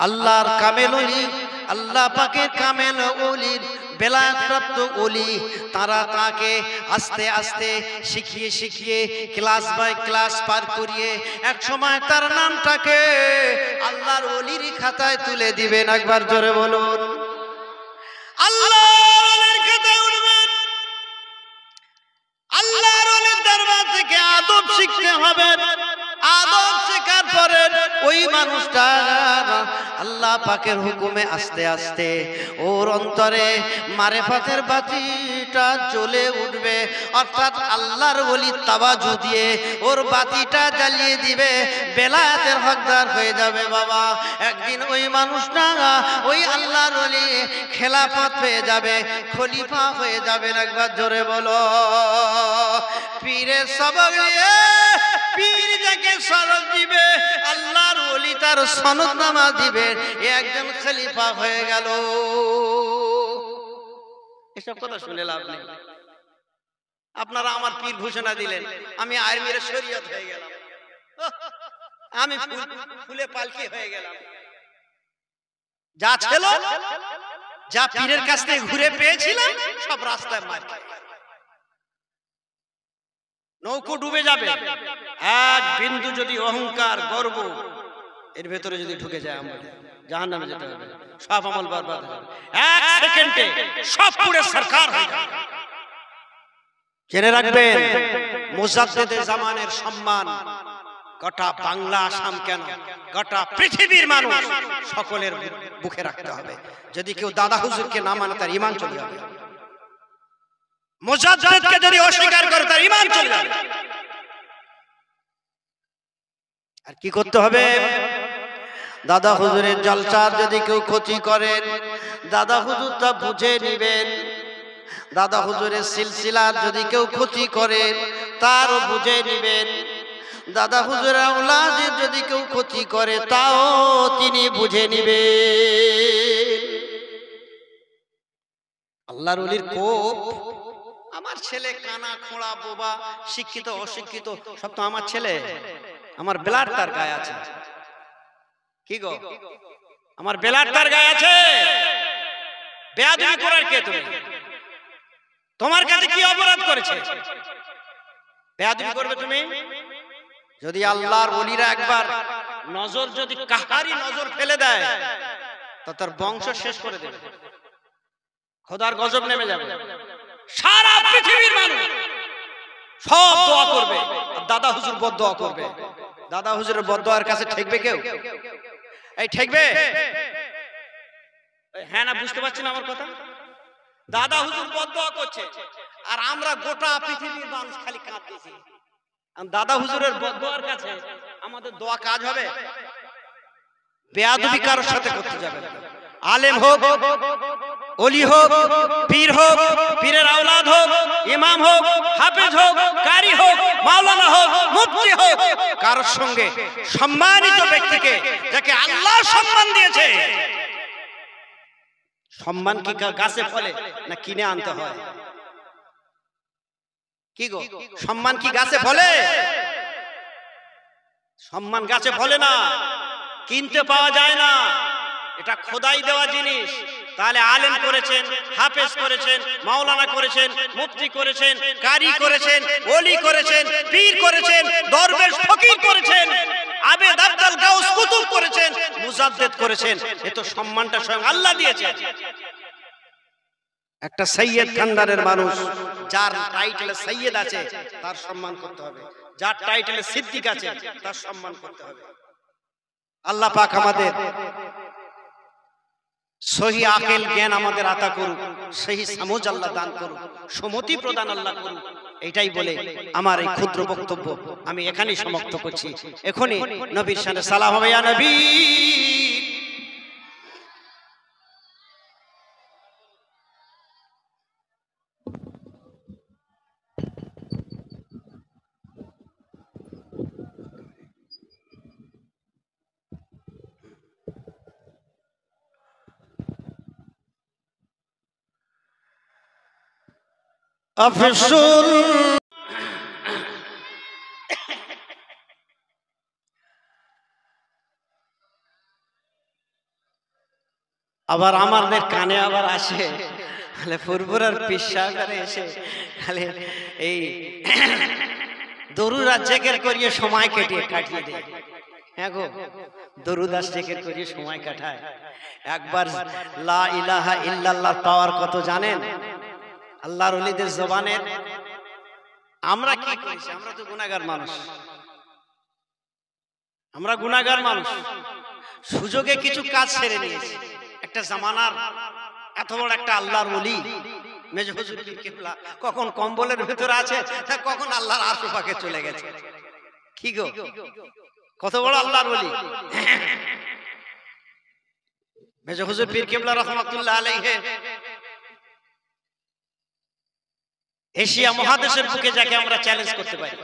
আল্লাহর কামেল ওলি, আল্লাহ পাকের কামেল ওলির বেলায়েতপ্রাপ্ত ওলি, তারা তাকে আস্তে আস্তে শিখিয়ে শিখিয়ে ক্লাস বাই ক্লাস পার করিয়ে এক সময় তার নামটাকে আল্লাহর ওলির খাতায় তুলে দিবেন। একবার জোরে বলুন, আল্লাহর ওলির খাতায় উঠবেন। আল্লাহর ওলির দরবার থেকে আদব শিখতে হবে। আদব শেখার পরে ওই মানুষটা আল্লাহ পাকের হুকুমে আস্তে আস্তে ওর অন্তরে মারেফাতের বাতিটা জ্বলে উঠবে, অর্থাৎ আল্লাহর ওলি তাওয়াজু দিয়ে ওর বাতিটা জ্বালিয়ে দিবে, বেলায়েতের হকদার হয়ে যাবে। বাবা একদিন ওই মানুষটা ওই আল্লাহর ওলি খেলাফত পেয়ে যাবে, খলিফা হয়ে যাবেন। একবার জোরে বলো, পীরের সবক নিয়ে পীর যাকে সনদ দিবে, আল্লাহর ওলি তার সনদনামা দিবে, একজন খলিফা হয়ে গেল। এসব কথা শুনে লাভ নেই। আপনারা আমার পীর ঘোষণা দিলেন, আমি আমিরে শরীয়ত হয়ে গেলাম, আমি ফুলে পালকি হয়ে গেলাম। যা ছিল, যা পীরের কাছ থেকে ঘুরে পেয়েছিলাম, সব রাস্তায় মার নৌকো ডুবে যাবে। এক বিন্দু যদি অহংকার গর্ব এর ভেতরে যদি ঢুকে যায়, আমরা জাহান্নামে যেতে হবে, সব আমল বরবাদ হবে। এক সেকেন্ডে সব পুরো সরকার হয়ে যাবে। জেনে রাখবেন, মুজাদ্দিদে জামানের সম্মান গোটা বাংলা আসাম কেন, গোটা পৃথিবীর মানুষ সকলের বুকে রাখতে হবে। যদি কেউ দাদা হুজুরকে না মানে তার ঈমান চলে যাবে। মুজাদ্দিদকে যদি অস্বীকার করে তার ঈমান চলে যাবে। আর কি করতে হবে? দাদা হুজুরের জলসার যদি কেউ ক্ষতি করেন, দাদা হুজুর তা বুঝে নেবেন। দাদা হুজুরের সিলসিলার যদি কেউ ক্ষতি করেন, তারও বুঝে নেবেন। দাদা হুজুরের আওলাদের যদি কেউ ক্ষতি করে, তাও তিনি বুঝে নেবেন। আল্লাহর ওলির কোপ। আমার ছেলে কানা খোঁড়া বোবা, শিক্ষিত অশিক্ষিত সব তো আমার ছেলে, আমার ব্লাড তার গায়ে আছে। কি গো, আমার ব্লাড তার গায়ে আছে। বেয়াদবি করার কে তুমি? তোমার কাছে কি অপরাধ করেছে? বেয়াদবি করবে তুমি? যদি আল্লাহর ওলিরা একবার নজর যদি কাহারি নজর ফেলে দেয়, তো তার বংশ শেষ করে দেবে, খোদার গজব নেমে যাবে। সারা পৃথিবীর মানুষ সব দোয়া করবে, দাদা হুজুর বদদোয়া করবে। দাদা হুজুরের বদদোয়ার কাছে ঠেকবে কেউ? এই ঠেকবে? হ্যাঁ না বুঝতে পারছেন আমার কথা? দাদা হুজুর বদদোয়া করছে আর আমরা গোটা পৃথিবীর মানুষ খালি কাঁদতেছি। দাদা হুজুরের বদদোয়ার কাছে আমাদের দোয়া কাজ হবে? বেয়াদবি কারোর সাথে করতে যাবে না। আলেম হোক, ওলি হোক, পীর হোক, পীরের আওলাদ হোক, ইমাম হোক, হাফেজ হোক, কারি হোক, মাওলানা হোক, মুফতি হোক, কারোর সঙ্গে সম্মানিত ব্যক্তিকে যাকে আল্লাহ সম্মান দিয়েছে, সম্মান কি গাছে ফলে না কিনে আনতে হয়? কি গো, সম্মান কি গাছে ফলে? সম্মান গাছে ফলে না, কিনতে পাওয়া যায় না, এটা খোদাই দেওয়া জিনিস। তাহলে আলেম করেছেন, হাফেজ করেছেন, মাওলানা করেছেন, মুফতি করেছেন, কারি করেছেন, ওলি করেছেন, পীর করেছেন, দরবেশ ফকির করেছেন, আবেদ আব্দাল গাউস কুতুব করেছেন, মুজাদ্দিদ করেছেন, এ তো সম্মানটা স্বয়ং আল্লাহ দিয়েছেন। একটা সৈয়দ খানদানের মানুষ যার টাইটেলে সৈয়দ আছে তার সম্মান করতে হবে, যার টাইটেলে সিদ্দিক আছে তার সম্মান করতে হবে। আল্লাহ পাক আমাদের সহি আকেল জ্ঞান আমাদের আতা করুক, সহি সমঝ আল্লাহ দান করুক, সুমতি প্রদান আল্লাহ করুক। এটাই বলে আমার এই ক্ষুদ্র বক্তব্য আমি এখানেই সমাপ্ত করছি। এখনই নবীর শানে সালাম হবে, ইয়া নবী। আফসুল আবার আমাদের কানে আবার আসে ফুরফুরার পিসা করে এসে খালি এই দরুদ আর জিকির করিয়ে সময় কাটিয়ে দেয়। হ্যাঁ গো, দরুদ আর জিকির করিয়ে সময় কাটায়। একবার লা ইলাহা ইল্লাল্লাহ পাওয়ার কত জানেন? আল্লাহর ওলিদের জবানের। আমরা কি করেছি? আমরা তো গুনাহগার মানুষ, আমরা গুনাহগার মানুষ। সুযোগে কিছু কাজ ছেড়ে নিয়েছি। একটা জামানার এত বড় একটা আল্লাহর ওলি মেজর হুজুর পীর কেবলা কখন কম্বলের ভিতরে আছে, কখন আল্লাহর আরশ পাকে চলে গেছে। কি গো, কত বড় আল্লাহর ওলি মেজর হুজুর পীর কেবলা রাহমাতুল্লাহ আলাইহি। এশিয়া মহাদেশের বুকে যাকে আমরা চ্যালেঞ্জ করতে পারি,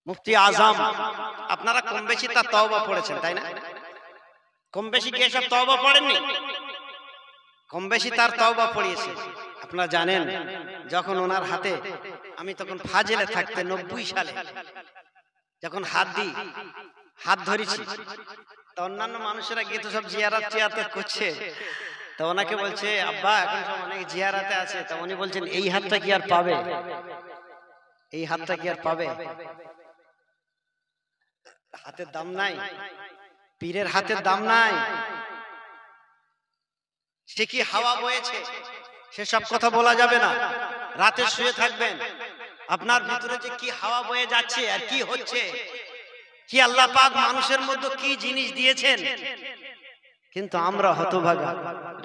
মুফতি আজম। আপনারা কম বেশি তার তওবা পড়েছেন তাই না? কম বেশি কি এসব তওবা পড়েননি? কম বেশি তার তওবা পড়িয়েছে। আপনারা জানেন যখন ওনার হাতে, আমি তখন ফাজেলে থাকতে 90 সালে যখন হাত ধরেছি, তা অন্যান্য মানুষেরা গিয়ে তো সব জিয়ারত করছে। তো ওনাকে বলছে, আব্বা এখন সব অনেক জিয়ারাতে আছে। তা উনি বলছেন, এই হাতটা কি আর পাবে? এই হাতটা কি আর পাবে? হাতের দাম নাই, পীরের হাতের দাম নাই। সে কি হাওয়া বয়েছে সেসব কথা বলা যাবে না। রাতে শুয়ে থাকবেন, আপনার ভিতরে যে কি হাওয়া বয়ে যাচ্ছে আর কি হচ্ছে, কি আল্লাহ পাক মানুষের মধ্যে কি জিনিস দিয়েছেন। কিন্তু আমরা হতভাগা,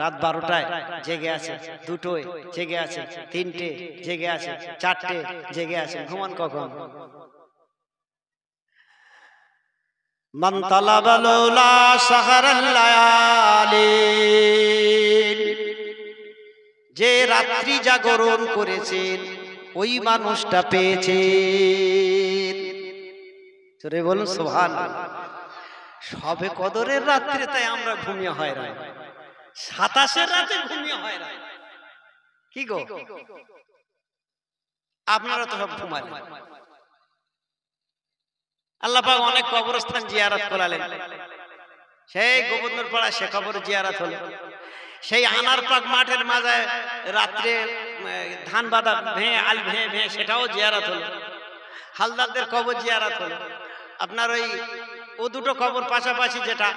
রাত 12টায় জেগে আছে, 2টোয় জেগে আছে, 3টে জেগে আছে, 4টে জেগে আছে। ঘুমান কখন? মান তালাবা লাউলা সাহারাল লায়ালি, যে রাত্রি জাগরণ করেছেন ওই মানুষটা পেয়েছেন। জোরে বলুন সুবহানাল্লাহ। সবে কদরের রাত্রে তাই আমরা ঘুমিয়ে হয় না, 27 রাতে ঘুমিয়ে হয় না। কি গো, আপনারা তো সব ঘুমালেন। আল্লাহ পাক অনেক কবরস্থান জিয়ারত করালেন। সেই গোবিন্দরপাড়া সে কবর জিয়ারত হলো। সেই আনার পাক মাঠের মাঝে রাত্রে ধান বাঁধা ভেঙে আল ভেঙে সেটাও জিয়ারত হলো। হালদারদের কবর জিয়ারত হলো। আপনার ওই ও দুটো কবর পাশাপাশি, যেটা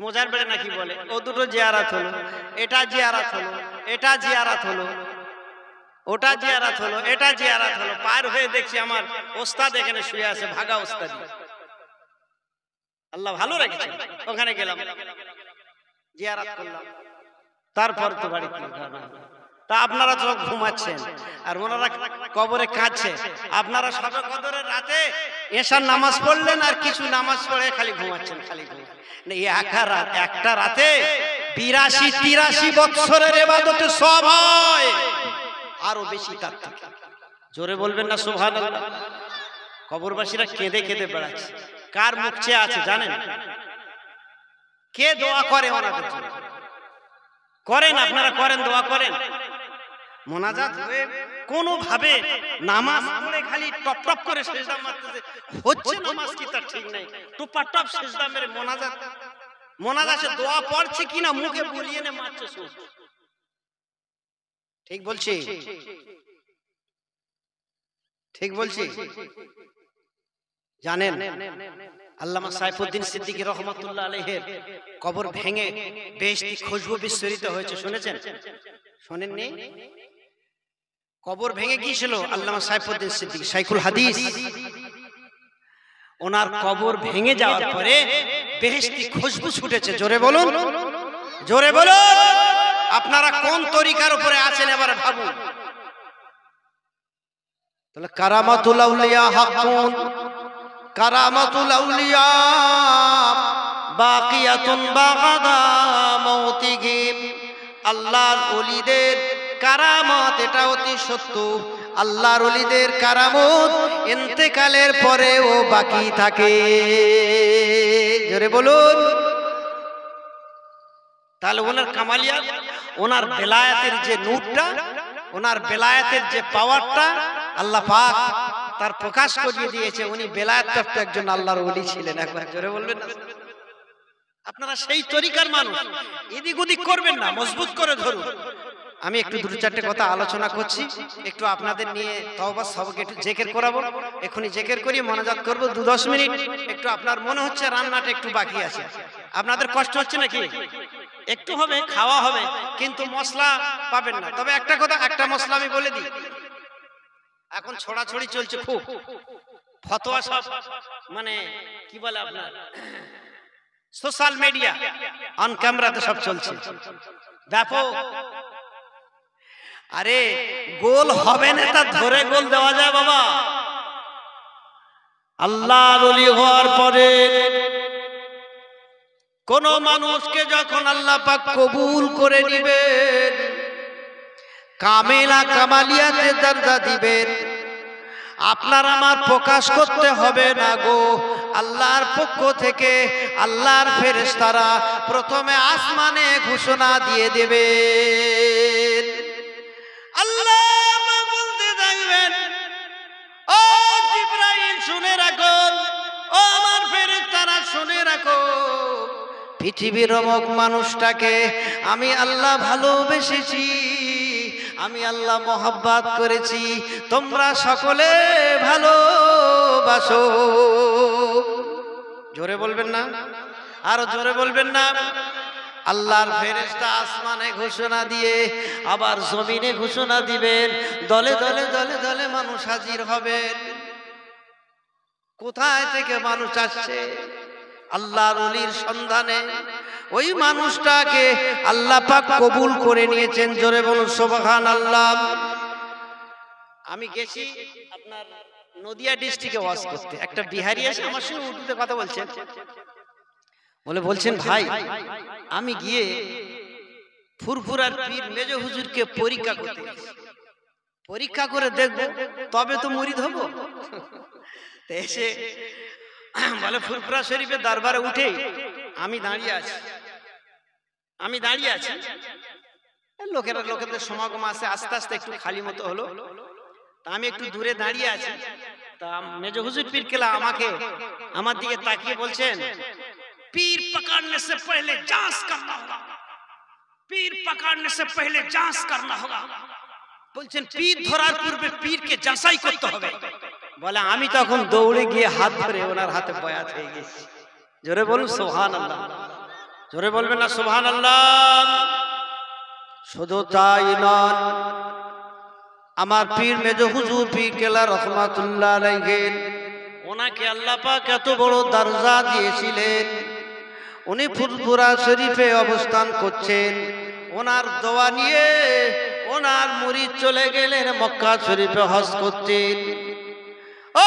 মোজার বেড়ে নাকি বলে, ও দুটো জিয়ারাত হলো, এটা জিয়ারাত হলো, এটা জিয়ারাত হলো, ওটা জিয়ারাত হলো, এটা জিয়ারাত হলো। পার হয়ে দেখছি আমার ওস্তাদ এখানে শুয়ে আছে, ভাগা ওস্তাদ। আল্লাহ ভালো রেখেছে, ওখানে গেলাম, জিয়ারাত করলাম, তারপর তো বাড়ি তা আপনারা তো ঘুমাচ্ছেন আর ওনারা কবরে কাঁদছে। আপনারা শবে কদরের রাতে এশার নামাজ পড়লেন আর কিছু নামাজ পড়ে খালি ঘুমাচ্ছেন, খালি একটা রাতে 82-83 বছরের ইবাদতে সব হয়, আরো বেশি তার থেকে। জোরে বলবেন না সুবহানাল্লাহ। কবরবাসীরা কেঁদে কেঁদে বেড়াচ্ছে। কার মুখ চেয়ে আছে জানেন? কে দোয়া করে ওনাদের জন্য? করেন আপনারা, করেন, দোয়া করেন, মোনাজাত হয়ে কোনো ভাবে নামাজ পড়ে খালি টপ টপ করে সিজদা মারতেছে, হচ্ছে নামাজ কি তার ঠিক নাই, টপ টপ সিজদা মেরে মোনাজাতে দোয়া পড়ছে কিনা মুখে বুলিয়ে নে মারছে। ঠিক বলছি? ঠিক বলছি? জানেন আল্লামা সাইফুদ্দিন সিদ্দিকী রহমাতুল্লাহ আলাইহির কবর ভেঙে বেহেশতি খুশবু বিস্তারিত হয়েছে, শুনেছেন? শোনেননি? কবর ভেঙে গিয়েছিল আল্লামা সাইফুদ্দিন সিদ্দিকী শাইখুল হাদিস। ওনার কবর ভেঙে যাওয়ার পরে বেহেশতি খুশবু ছুটেছে। জোরে বলুন, জোরে বলুন। আপনারা কোন তরিকার উপরে আছেন এবারে ভাবুন। তাহলে কারামাতুল আউলিয়া হাক্কুন, কারামাতুল আউলিয়া বাকিয়াতুন বা'দা মাউতিহিম। আল্লাহর ওলিদের কারামত এটা অতি সত্য। আল্লাহর ওলিদের কারামত ইন্তেকালের পরেও বাকি থাকে। জোরে বলুন। তাহলে ওনার কামালিয়াত, ওনার বেলায়েতের যে নূরটা, ওনার বেলায়েতের যে পাওয়ারটা আল্লাহ পাক তার প্রকাশ করিয়ে দিয়েছে। উনি বেলায়েত প্রাপ্ত একজন আল্লাহর ওলি ছিলেন। একবার জোরে বলবেন না? আপনারা সেই তরিকার মানুষ, এদিক ওদিক করবেন না, মজবুত করে ধরুন। আমি একটু দুটো চারটে কথা আলোচনা করছি, একটু আপনাদের নিয়ে তওবা সবকে একটু জিকির করাবো। এখনই জিকির করি, মোনাজাত করব 2-10 মিনিট। একটু আপনার মনে হচ্ছে রান্নাটা একটু বাকি আছে, আপনাদের কষ্ট হচ্ছে নাকি? একটু হবে, খাওয়া হবে, কিন্তু মশলা পাবেন না। তবে একটা কথা, একটা মশলা আমি বলে দিই, এখন ছড়াছড়ি চলছে খুব, ফতোয়া সব মানে কি বলে আপনার সোশ্যাল মিডিয়া, অন ক্যামেরাতে সব চলছে ব্যাপক। আরে গোল হবে না তা ধরে গোল দেওয়া যায় বাবা। আল্লাহর ওলি হওয়ার পরে কোন মানুষকে যখন আল্লাহ পাক কবুল করে নেবেন, কামেলা কামালিয়াতে দরজা দিবেন, আপনার আমার প্রকাশ করতে হবে না গো। আল্লাহর পক্ষ থেকে আল্লাহর ফেরেশতারা প্রথমে আসমানে ঘোষণা দিয়ে দেবেন। আল্লাহ বলতে থাকবেন, ও জিবরাইল শুনে রাখো, ও আমার ফেরেশতারা শুনে রাখো, পৃথিবীর অমুক মানুষটাকে আমি আল্লাহ ভালোবেসেছি, আমি আল্লাহ মহব্বত করেছি, তোমরা সকলে ভালোবাসো। জোরে বলবেন না? আরো জোরে বলবেন না? আল্লাহর ফেরেশতা আসমানে ঘোষণা দিয়ে আবার জমিনে ঘোষণা দিবেন, দলে দলে দলে দলে মানুষ হাজির হবেন। কোথায় থেকে মানুষ আসছে? আল্লাহর ওলির সন্ধানে। ওই মানুষটাকে আল্লাহ পাক কবুল করে নিয়েছেন। জোরে বলুন সুবহানাল্লাহ। আমি গেছি আপনার নদিয়া ডিস্ট্রিক্টে ওয়াজ করতে, একটা বিহারি এসে আমার সঙ্গে উর্দুতে কথা বলছেন, বলছেন ভাই আমি গিয়ে ফুরফুরার পীর মেজ হুজুরকে পরীক্ষা করতে গেছি, পরীক্ষা করে দেখবো তবে তো মুরিদ হব। এসে বলে ফুরফুরা শরীফের দরবারে উঠে আমি দাঁড়িয়ে আছি, লোকেদের সমাগম আছে, আস্তে আস্তে একটু খালি মতো হলো। তা আমি একটু দূরে দাঁড়িয়ে আছি, তা মেজ হুজুর পীর কেলা আমাকে আমার দিকে তাকিয়ে বলছেন, पीर पकड़ने से पहले जांच करना होगा, पीर पकड़ने से पहले जांच करना होगा। বলছেন পীর ধরার পূর্বে পীরকে যাচাই করতে হবে। বলে আমি তখন দৌড়ে গিয়ে হাত ধরে ওনার হাতে বয়াত হয়ে গেছি। জোরে বলুন সুবহানাল্লাহ। জোরে বলবেন না সুবহানাল্লাহ। শুধু তাই নয়, আমার পীর মেজ হুজুর পীর কেবলা রহমাতুল্লাহ আলাইহি, ওনাকে আল্লাহ পাক এত বড় দরজা দিয়েছিলেন। উনি ফুরফুরা শরীফে অবস্থান করছেন, ওনার দোয়া নিয়ে ওনার মুরিদ চলে গেলেন মক্কা শরীফে হজ করতেন। ও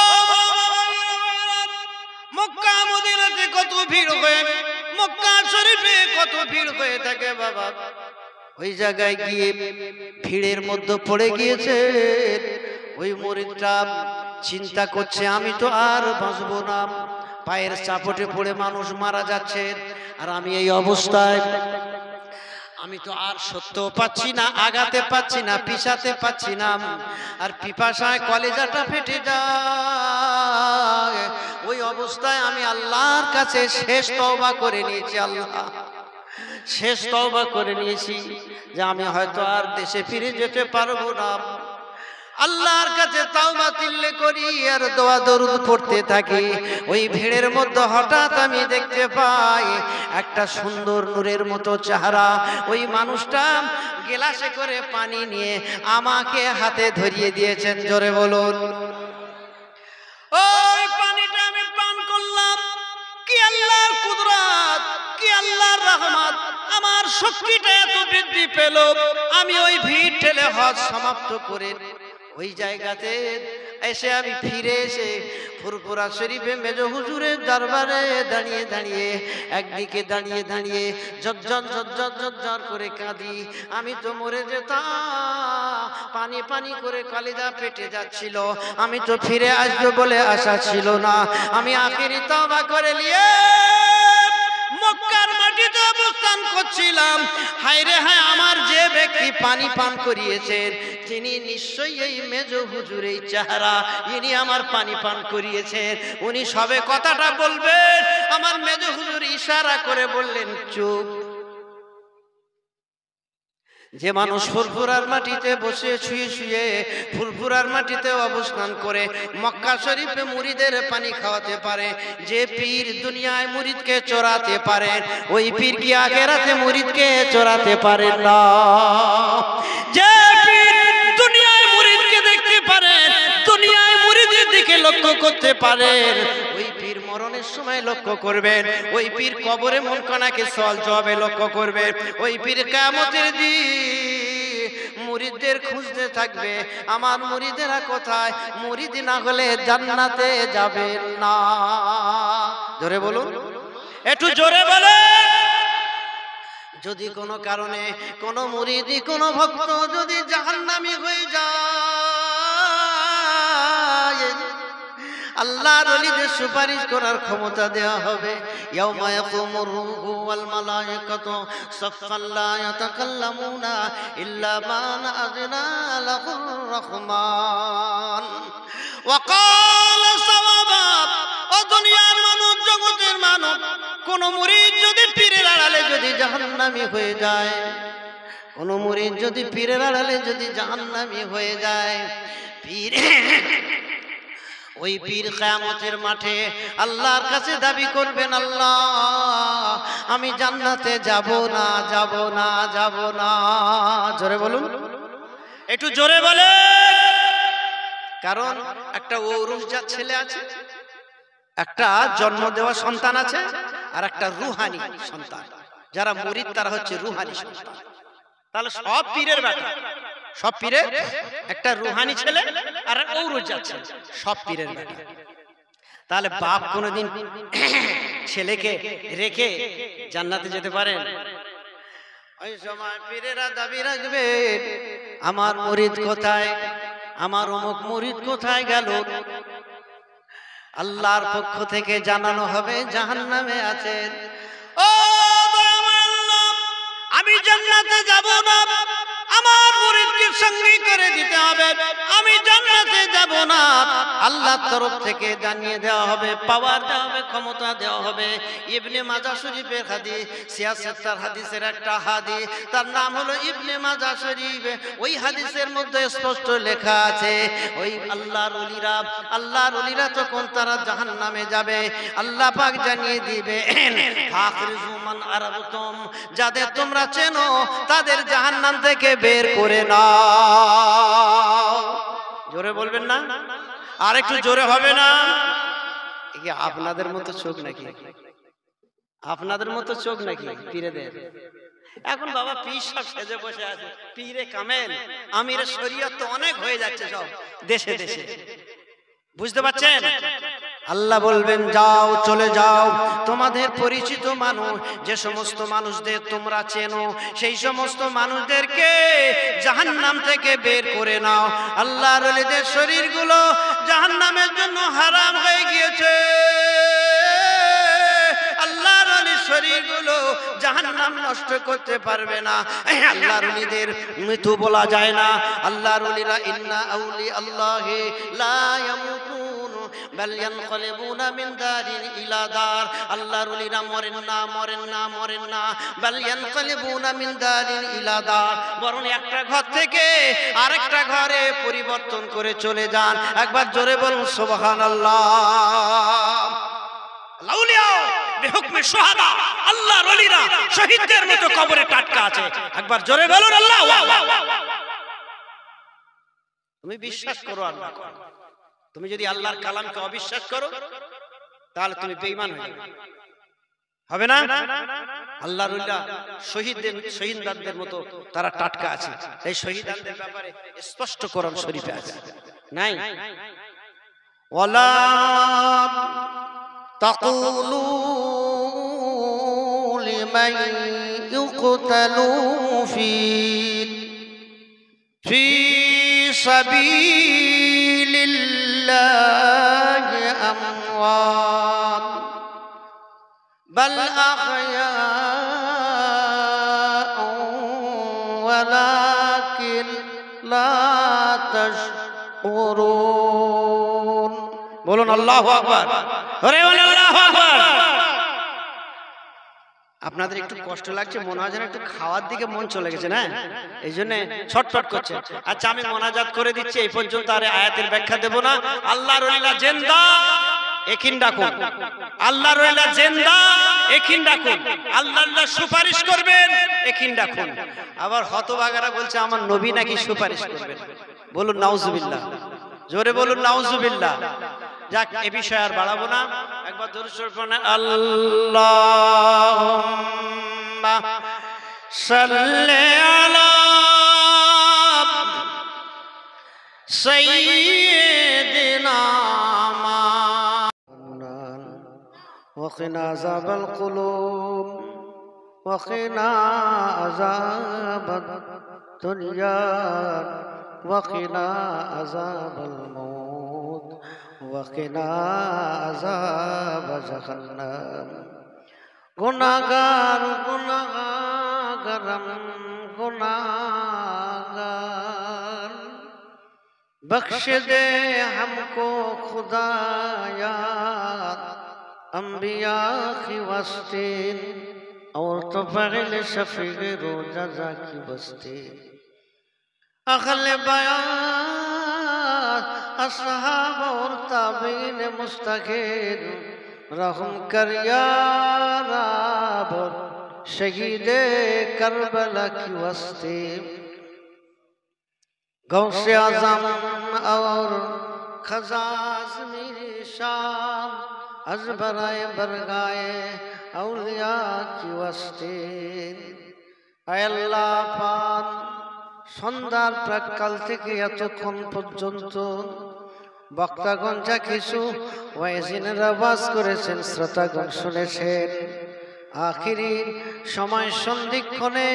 মক্কা মদিনাতে কত ভিড় হয়ে, মক্কা শরীফে কত ভিড় হয়ে থাকে বাবা। ওই জায়গায় গিয়ে ভিড়ের মধ্যে পড়ে গিয়েছে। ওই মুরিদটা চিন্তা করছে, আমি তো আর বাঁচবো না, পায়ের চাপটে পড়ে মানুষ মারা যাচ্ছে, আর আমি এই অবস্থায়, আমি তো আর সত্য পাচ্ছি না, আগাতে পাচ্ছি না, পিছাতে পাচ্ছি না, আর পিপাসায় কলেজাটা ফেটে যায়। ওই অবস্থায় আমি আল্লাহর কাছে শেষ তওবা করে নিয়েছি। আল্লাহ, শেষ তওবা করে নিয়েছি যে আমি হয়তো আর দেশে ফিরে যেতে পারবো না। আল্লাহর কাছে তাওবা তিল্লে করি আর দোয়া দরুদ পড়তে থাকি। ওই ভিড়ের মধ্যে হঠাৎ আমি দেখতে পাই একটা সুন্দর নূরের মতো চেহারা। ওই মানুষটা গ্লাসে করে পানি নিয়ে আমাকে হাতে ধরিয়ে দিয়েছেন। জোরে বলুন। ওই পানিটা আমি পান করলাম। কি আল্লাহর কুদরত, কি আল্লাহর রহমত, আমার শক্তিটা এত বৃদ্ধি পেল। আমি ওই ভিড় ঠেলে হজ সমাপ্ত করে ওই জায়গাতে এসে আমি ফিরে এসে ফুরফুরা শরীফে মেজ হুজুরের দরবারে দাঁড়িয়ে দাঁড়িয়ে, একদিকে দাঁড়িয়ে দাঁড়িয়ে ঝরঝর ঝরঝর ঝরঝর করে কাঁদি। আমি তো মরে যেতাম, পানি পানি করে কলিজা পেটে যাচ্ছিল। আমি তো ফিরে আসবো বলে আশা ছিল না। আমি আখিরি তওবা করে নিয়ে মক্কার মাটিতে অবস্থান করছিলাম। হায় রে হায়, আমার যে ব্যক্তি পানি পান করিয়েছেন তিনি নিশ্চয়ই এই মেজ হুজুর, এই চেহারা, ইনি আমার পানি পান করিয়েছেন। উনি সবে কথাটা বলবেন, আমার মেজ হুজুর ইশারা করে বললেন চুপ। যে মানুষ ফুরফুরার মাটিতে বসে শুয়ে শুয়ে ফুরফুরার মাটিতে অবস্থান করে মক্কা শরীফে মুরিদের পানি খাওয়াতে পারে, যে পীর দুনিয়ায় মুরিদকে চোরাতে পারে, ওই পীর কি আখিরাতে মুরিদকে চোরাতে পারে না? যে পীর দুনিয়ায় মুরিদকে দেখতে পারে, দুনিয়ায় মুরিদের দিকে লক্ষ্য করতে পারে, ওই পীর মরণের সময় লক্ষ্য করবেন। ওই পীর কবরে মুনকানাকে সওয়াল জবাবে লক্ষ্য করবেন। ওই পীর কিয়ামতের দিন মুরিদদের খুঁজতে থাকবে, আমার মুরিদেরা কোথায়? মুরিদ না হলে জান্নাতে যাবে না। জোরে বলুন, একটু জোরে বলেন। যদি কোনো কারণে কোনো মুরিদি, কোনো ভক্ত যদি জাহান্নামী হয়ে যায়, আল্লাহর ওলিদের সুপারিশ করার ক্ষমতা দেওয়া হবে। ইয়াউমা ইয়াকুমুর রূহু ওয়াল মালায়েকাতু সাফফান লা ইয়াতাকাল্লামুনা ইল্লা মান আযনা লাহুর রহমান ওয়া ক্বালা সাওয়াবা। ও দুনিয়ার মানুষ, জগতের মানুষ, কোন মুরিদ যদি পীরের আড়ালে যদি জাহান্নামী হয়ে যায়, কোন মুরিদ যদি পীরের আড়ালে যদি জাহান্নামী হয়ে যায়, পীর ওই পীর কিয়ামতের মাঠে আল্লাহর কাছে দাবি করবেন, আল্লাহ আমি জান্নাতে যাব না, যাব না, যাব না। জোরে বলুন, একটু জোরে বলেন। কারণ একটা ঔরসজাত ছেলে আছে, একটা জন্ম দেওয়া সন্তান আছে, আর একটা রুহানি সন্তান। যারা মুরিদ তারা হচ্ছে রুহানি সন্তান। তাহলে সব পীরের বেটা, সব পীরের একটা রুহানি ছেলে আর ঔরসজাত ছেলে, সব পীরের বেটা। তাহলে বাপ কোনোদিন ছেলেকে রেখে জান্নাতে যেতে পারেন? ওই সময় পীরেরা দাবি রাখবে, আমার মুরিদ কোথায়, আমার অমুক মুরিদ কোথায় গেল? আল্লাহর পক্ষ থেকে জানানো হবে জাহান্নামে আছেন। ও দয়াময় আল্লাহ, আমি জান্নাতে যাব না, আমার মুরিদকে সঙ্গী করে দিতে হবে, আমি জান্নাতে যাব না। আল্লাহর তরফ থেকে জানিয়ে দেওয়া হবে, পাওয়ার দেওয়া হবে, ক্ষমতা দেওয়া হবে। ইবনে মাজাহ শরীফের হাদিস, ৭৬ হাদিসের একটা হাদিস, তার নাম হলো ইবনে মাজাহ শরীফ। ওই হাদিসের মধ্যে স্পষ্ট লেখা আছে, ওই আল্লাহর ওলিরা তখন তারা জাহান্নামে যাবে, আল্লাহ পাক জানিয়ে দিবে, ফাখরিজু মান আরাবতুম, যাদের তোমরা চেনো তাদের জাহান্নাম থেকে বের করে নাও। জোরে বলবেন না? আর একটু জোরে হবে না? কি আপনাদের মতো চোখ নাকি? আপনাদের মতো চোখ নাকি পীরেদের? এখন বাবা পীর সব সেজে বসে আছে, পীরে কামেল, আমিরে শরীয়ত তো অনেক হয়ে যাচ্ছে সব দেশে দেশে, বুঝতে পারছেন? আল্লাহ বলবেন যাও, চলে যাও, তোমাদের পরিচিত মানুষ, যে সমস্ত মানুষদের তোমরা চেনো, সেই সমস্ত মানুষদেরকে জাহান্নাম থেকে বের করে নাও। আল্লাহর ওলিদের শরীরগুলো জাহান্নামের জন্য হারাম হয়ে গিয়েছে। আল্লাহর ওলির শরীরগুলো জাহান্নাম নষ্ট করতে পারবে না। আল্লাহর ওলিদের মৃত্যু বলা যায় না। আল্লাহর ওলিরা ইন্না আউলি আল্লাহি লা ইয়ামুতুন বাল ইয়ানকালিবুনা মিন দারিন ইলা দার। আল্লাহর ওলিরা মরেন না, মরেন না, মরেন না, বাল ইয়ানকালিবুনা মিন দারিন ইলা দার, বরং একটা ঘর থেকে আরেকটা ঘরে পরিবর্তন করে চলে যান। একবার জোরে বলুন সুবহানাল্লাহ। লাউলিয়া বিহুকমে শুহাদা, আল্লাহর ওলিরা শহীদদের মতো কবরে টাটকা আছে। একবার জোরে বলুন আল্লাহু আকবার। তুমি বিশ্বাস করো আল্লাহ, তুমি যদি আল্লাহর কালামকে অবিশ্বাস করো তাহলে তুমি বেঈমান হয়ে যাবে, হবে না? আল্লাহর ওলিরা শহীদদের মতো তারা টাটকা আছে। এই শহীদদের ব্যাপারে স্পষ্ট কোরআন শরীফে আছে, নাই? ওয়ালা তাকুলু লিমান ইউকতালু ফি সাবিলিল্লাহি আমওয়াত বাল আহয়াউ ওয়ালাকিন লা তাশউরুন। বলুন আল্লাহু আকবার। আরে বলুন আল্লাহু আকবার। আপনাদের একটু কষ্ট লাগছে, মনে হয় যেন একটু খাওয়ার দিকে মন চলে গেছে, না? এই জন্য ছটফট করছে। আচ্ছা আমি মোনাজাত করে দিচ্ছি, এই পর্যন্ত আর আয়াতের ব্যাখ্যা দেব না। আল্লাহর ওলিরা জিন্দা, এখিন ডাকুন। আল্লাহর ওলিরা জিন্দা, এখিন ডাকুন। আল্লাহ সুপারিশ করবেন, এখিন ডাকুন। আবার হতভাগারা বলছে আমার নবী নাকি সুপারিশ করবেন। বলুন নাউজুবিল্লাহ, জোরে বলুন নাউজুবিল্লাহ। যাক, এ বিষয় আর বাড়াবো না। একবার দরুদ শরীফ পড়েন, আল্লাহুম্মা সাল্লি আলা সাইয়্যিদিনা ওয়া কিনা আযাবাল কুলুব ওয়া কিনা আযাবাদ দুনিয়া ওয়া কিনা আযাবাল মাউত ওয়াকিনা আযাব জাহান্নাম। গুনাহগার গুনাহগারম गुनाहगार बख्श दे हमको खुदाया अंबिया की वस्ती और तो फगिल शफीक रोजा की बस्ती अखले बयान असहाब और ताबीन मुस्तकीर रहम कर या रब शहीद करबला की वस्ती गौसे आज़म और खजाज मेरी शान अजबराए बरगाए औलिया की वस्ती आय अल्लाह पाक সন্ধ্যার প্রাক্কাল থেকে এতক্ষণ পর্যন্ত বক্তাগণ যা কিছু ওয়াইজিনের আওয়াজ করেছেন শ্রোতাগণ শুনেছেন, আখিরি সময় সন্ধিক্ষণে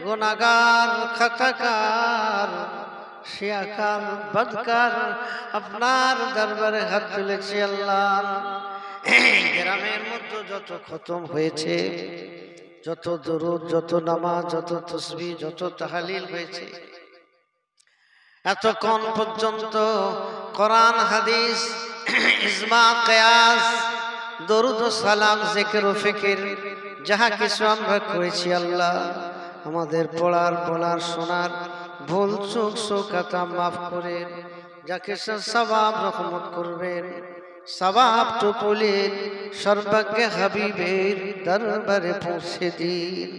গুনাহগার খাতাকার শিয়াকার বদকার আপনার দরবারে হাত তুলেছি। আল্লাহ, গ্রামের মধ্যে যত খতম হয়েছে, যত দরুদ, যত নামাজ, যত তসবিহ, যত তাহলিল হয়েছে, এতক্ষণ পর্যন্ত কোরআন হাদিস ইজমা কিয়াস দরুদ ও সালাম জিকির ও ফিকির যাহা কিছু আমরা করেছি আল্লাহ আমাদের পড়ার শোনার ভুল চুক সুকাতা মাফ করে যাকে সওয়াব রহমত করবেন সওয়াব তো বলেন সর্বজ্ঞ হাবিবের দরবারে পৌঁছে দিন।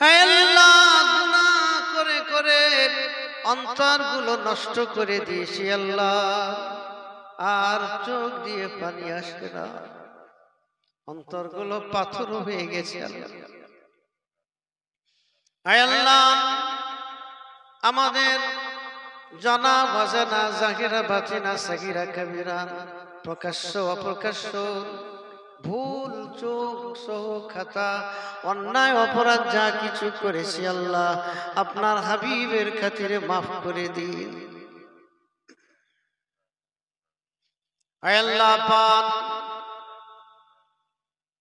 হে আল্লাহ, গুনাহ করে করে অন্তরগুলো নষ্ট করে দিয়েছি আল্লাহ, আর চোখ দিয়ে পানি আসে না, অন্তরগুলো পাথর হয়ে গেছে আল্লাহ। হে আল্লাহ, আমাদের জানা অজানা জাহিরা বাতিনা সাগিরা কাবিরা প্রকাশ্য অপ্রকাশ্য ভুল চোখ সহ খাতা অন্যায় অপরাধ যা কিছু করেছি আল্লাহ আপনার হাবিবের খাতিরে মাফ করে দিন। হে আল্লাহ পাক,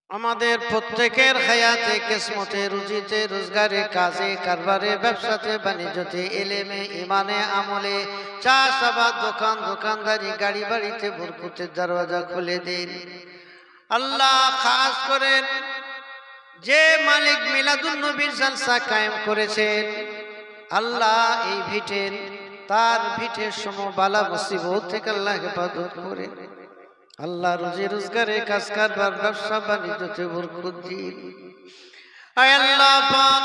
আমাদের প্রত্যেকের হায়াতে কিসমতে রুজিতে রোজগারে কাজে কারবারে ব্যবসাতে বাণিজ্যতে এলেমে ইমানে আমলে চাষাবাদ দোকান দোকানদারি গাড়ি বাড়িতে বরকতের দরওয়াজা খুলে দিন আল্লাহ। খাস করে যে মালিক মিলাদুন নবীর জলসা কায়েম করেছেন আল্লাহ, এই ভিটেন তার ভিটের সমবালা মুসিবত থেকে আল্লাহ হেফাজত করে আল্লাহ রুজি রোজগারে কাজ কারবার ব্যবসা বাণিজ্যতে বরকত দিন। হে আল্লাহ পাক,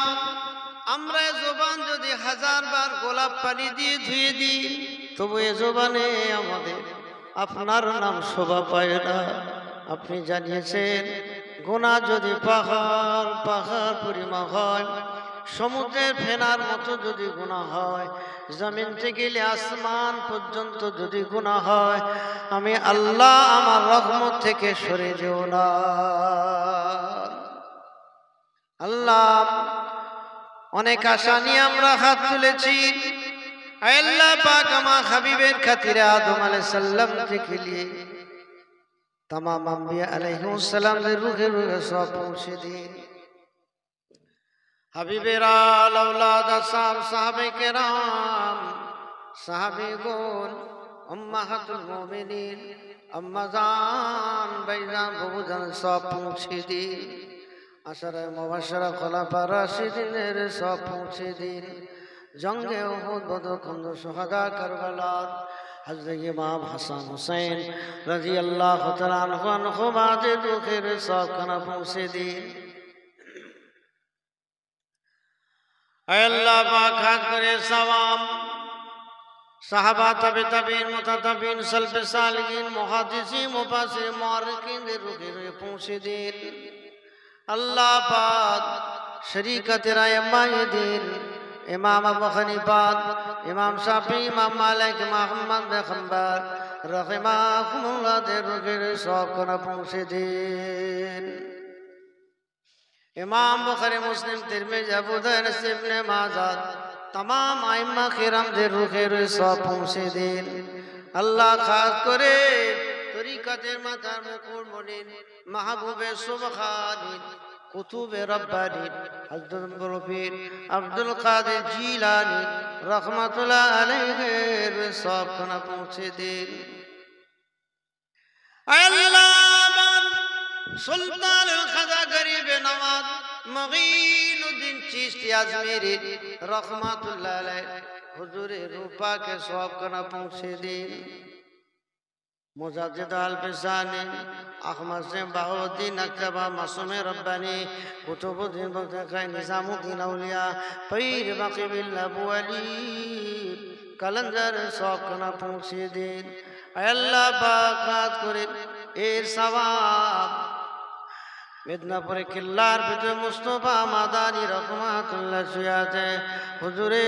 আমরা জবান যদি 1000 বার গোলাপ পানি দিয়ে ধুয়ে দিই তবু এ জবানে আমাদের আপনার নাম শোভা পায় না। আপনি জানিয়েছেন গুনাহ যদি পাহাড় পাহাড় পরিমাণ হয়, সমুদ্রের ফেনার মতো যদি গুনাহ হয়, জমিন থেকে আসমান পর্যন্ত যদি গুনাহ হয়, আমি আল্লাহ আমার রহমত থেকে সরে যেও না আল্লাহ। অনেক আশা নিয়ে আমরা হাত তুলেছি আল্লাহ পাক, আমার হাবিবের খাতিরে আদম আলাইহিস সালাম থেকে নিয়ে तमाम अंबिया अलैहिस्सलाम के रूहे रूहे सब पहुँचे दिन। हबीबेरा औलाद साहब साहबे केराम साहबे गोल उम्महातुल मोमिनीन अम्माजान बैजान बहुजान सब पहुँचे दिन। अशरे मुबश्शरा खुलाफा राशिदीन सब पहुँचे दिन। जंगे उहुद बदर कंदर शुहदा करबला हज़रत इमाम हसन हुसैन रज़ी अल्लाह तआला अन्हु बादे दुखेर सब कना पहुँचे दिन। अल्लाह पाक खास करे सवाब साहबा तबे तबीन मुततबीन सल्फ़े सालिहीन मुहद्दिसीन मुफस्सिरीन मुअर्रिखीन दे रुखे पहुँचे दिन। अल्लाह पाक शरीकत रायमाए दिन इमाम अबू हनीफा इमाम शाफी इमाम मालिक इमाम अहमद बिन हंबल रहमहुल्लाह दे रुखे सब कना पहुँचे दिन। इमाम बुखारी मुस्लिम तिरमिज़ी अबू दाऊद इब्न माजा तमाम आइम्मा किराम दे रुखे सब पहुँचे दिन। अल्लाह खास करे तरीक़ाते मातार मुकुर मुनीर महबूबे सुबहानी कुतुबे रब्बानी हज़रत बरफीर अब्दुल कादिर जीलानी रहमतुल्लाह अलैहि सब कना पहुँचे दिन। अल्लाह सुल्तान खजा गरीब नवाज मुगीनुद्दीन चिश्ती अजमेरी रहमतुल्लाह अलैहि हुजूरे रूपा के सब कना पहुँचे दिन। मुजाद्दिद अल-फिसानी अहमद से बाहुद्दीन अक्तबा मासूम रब्बानी कुतुबुद्दीन बख्तियार निजामुद्दीन औलिया पीर बाकी बिल्ला अबू अली कलंदर सब कना पहुँचे दिन। अल्लाह पाक खास करे एर सवाब मिदनापुर किल्लार बिजय मुस्तफा मादानी रहमतुल्लाह सुयाते हुजूरे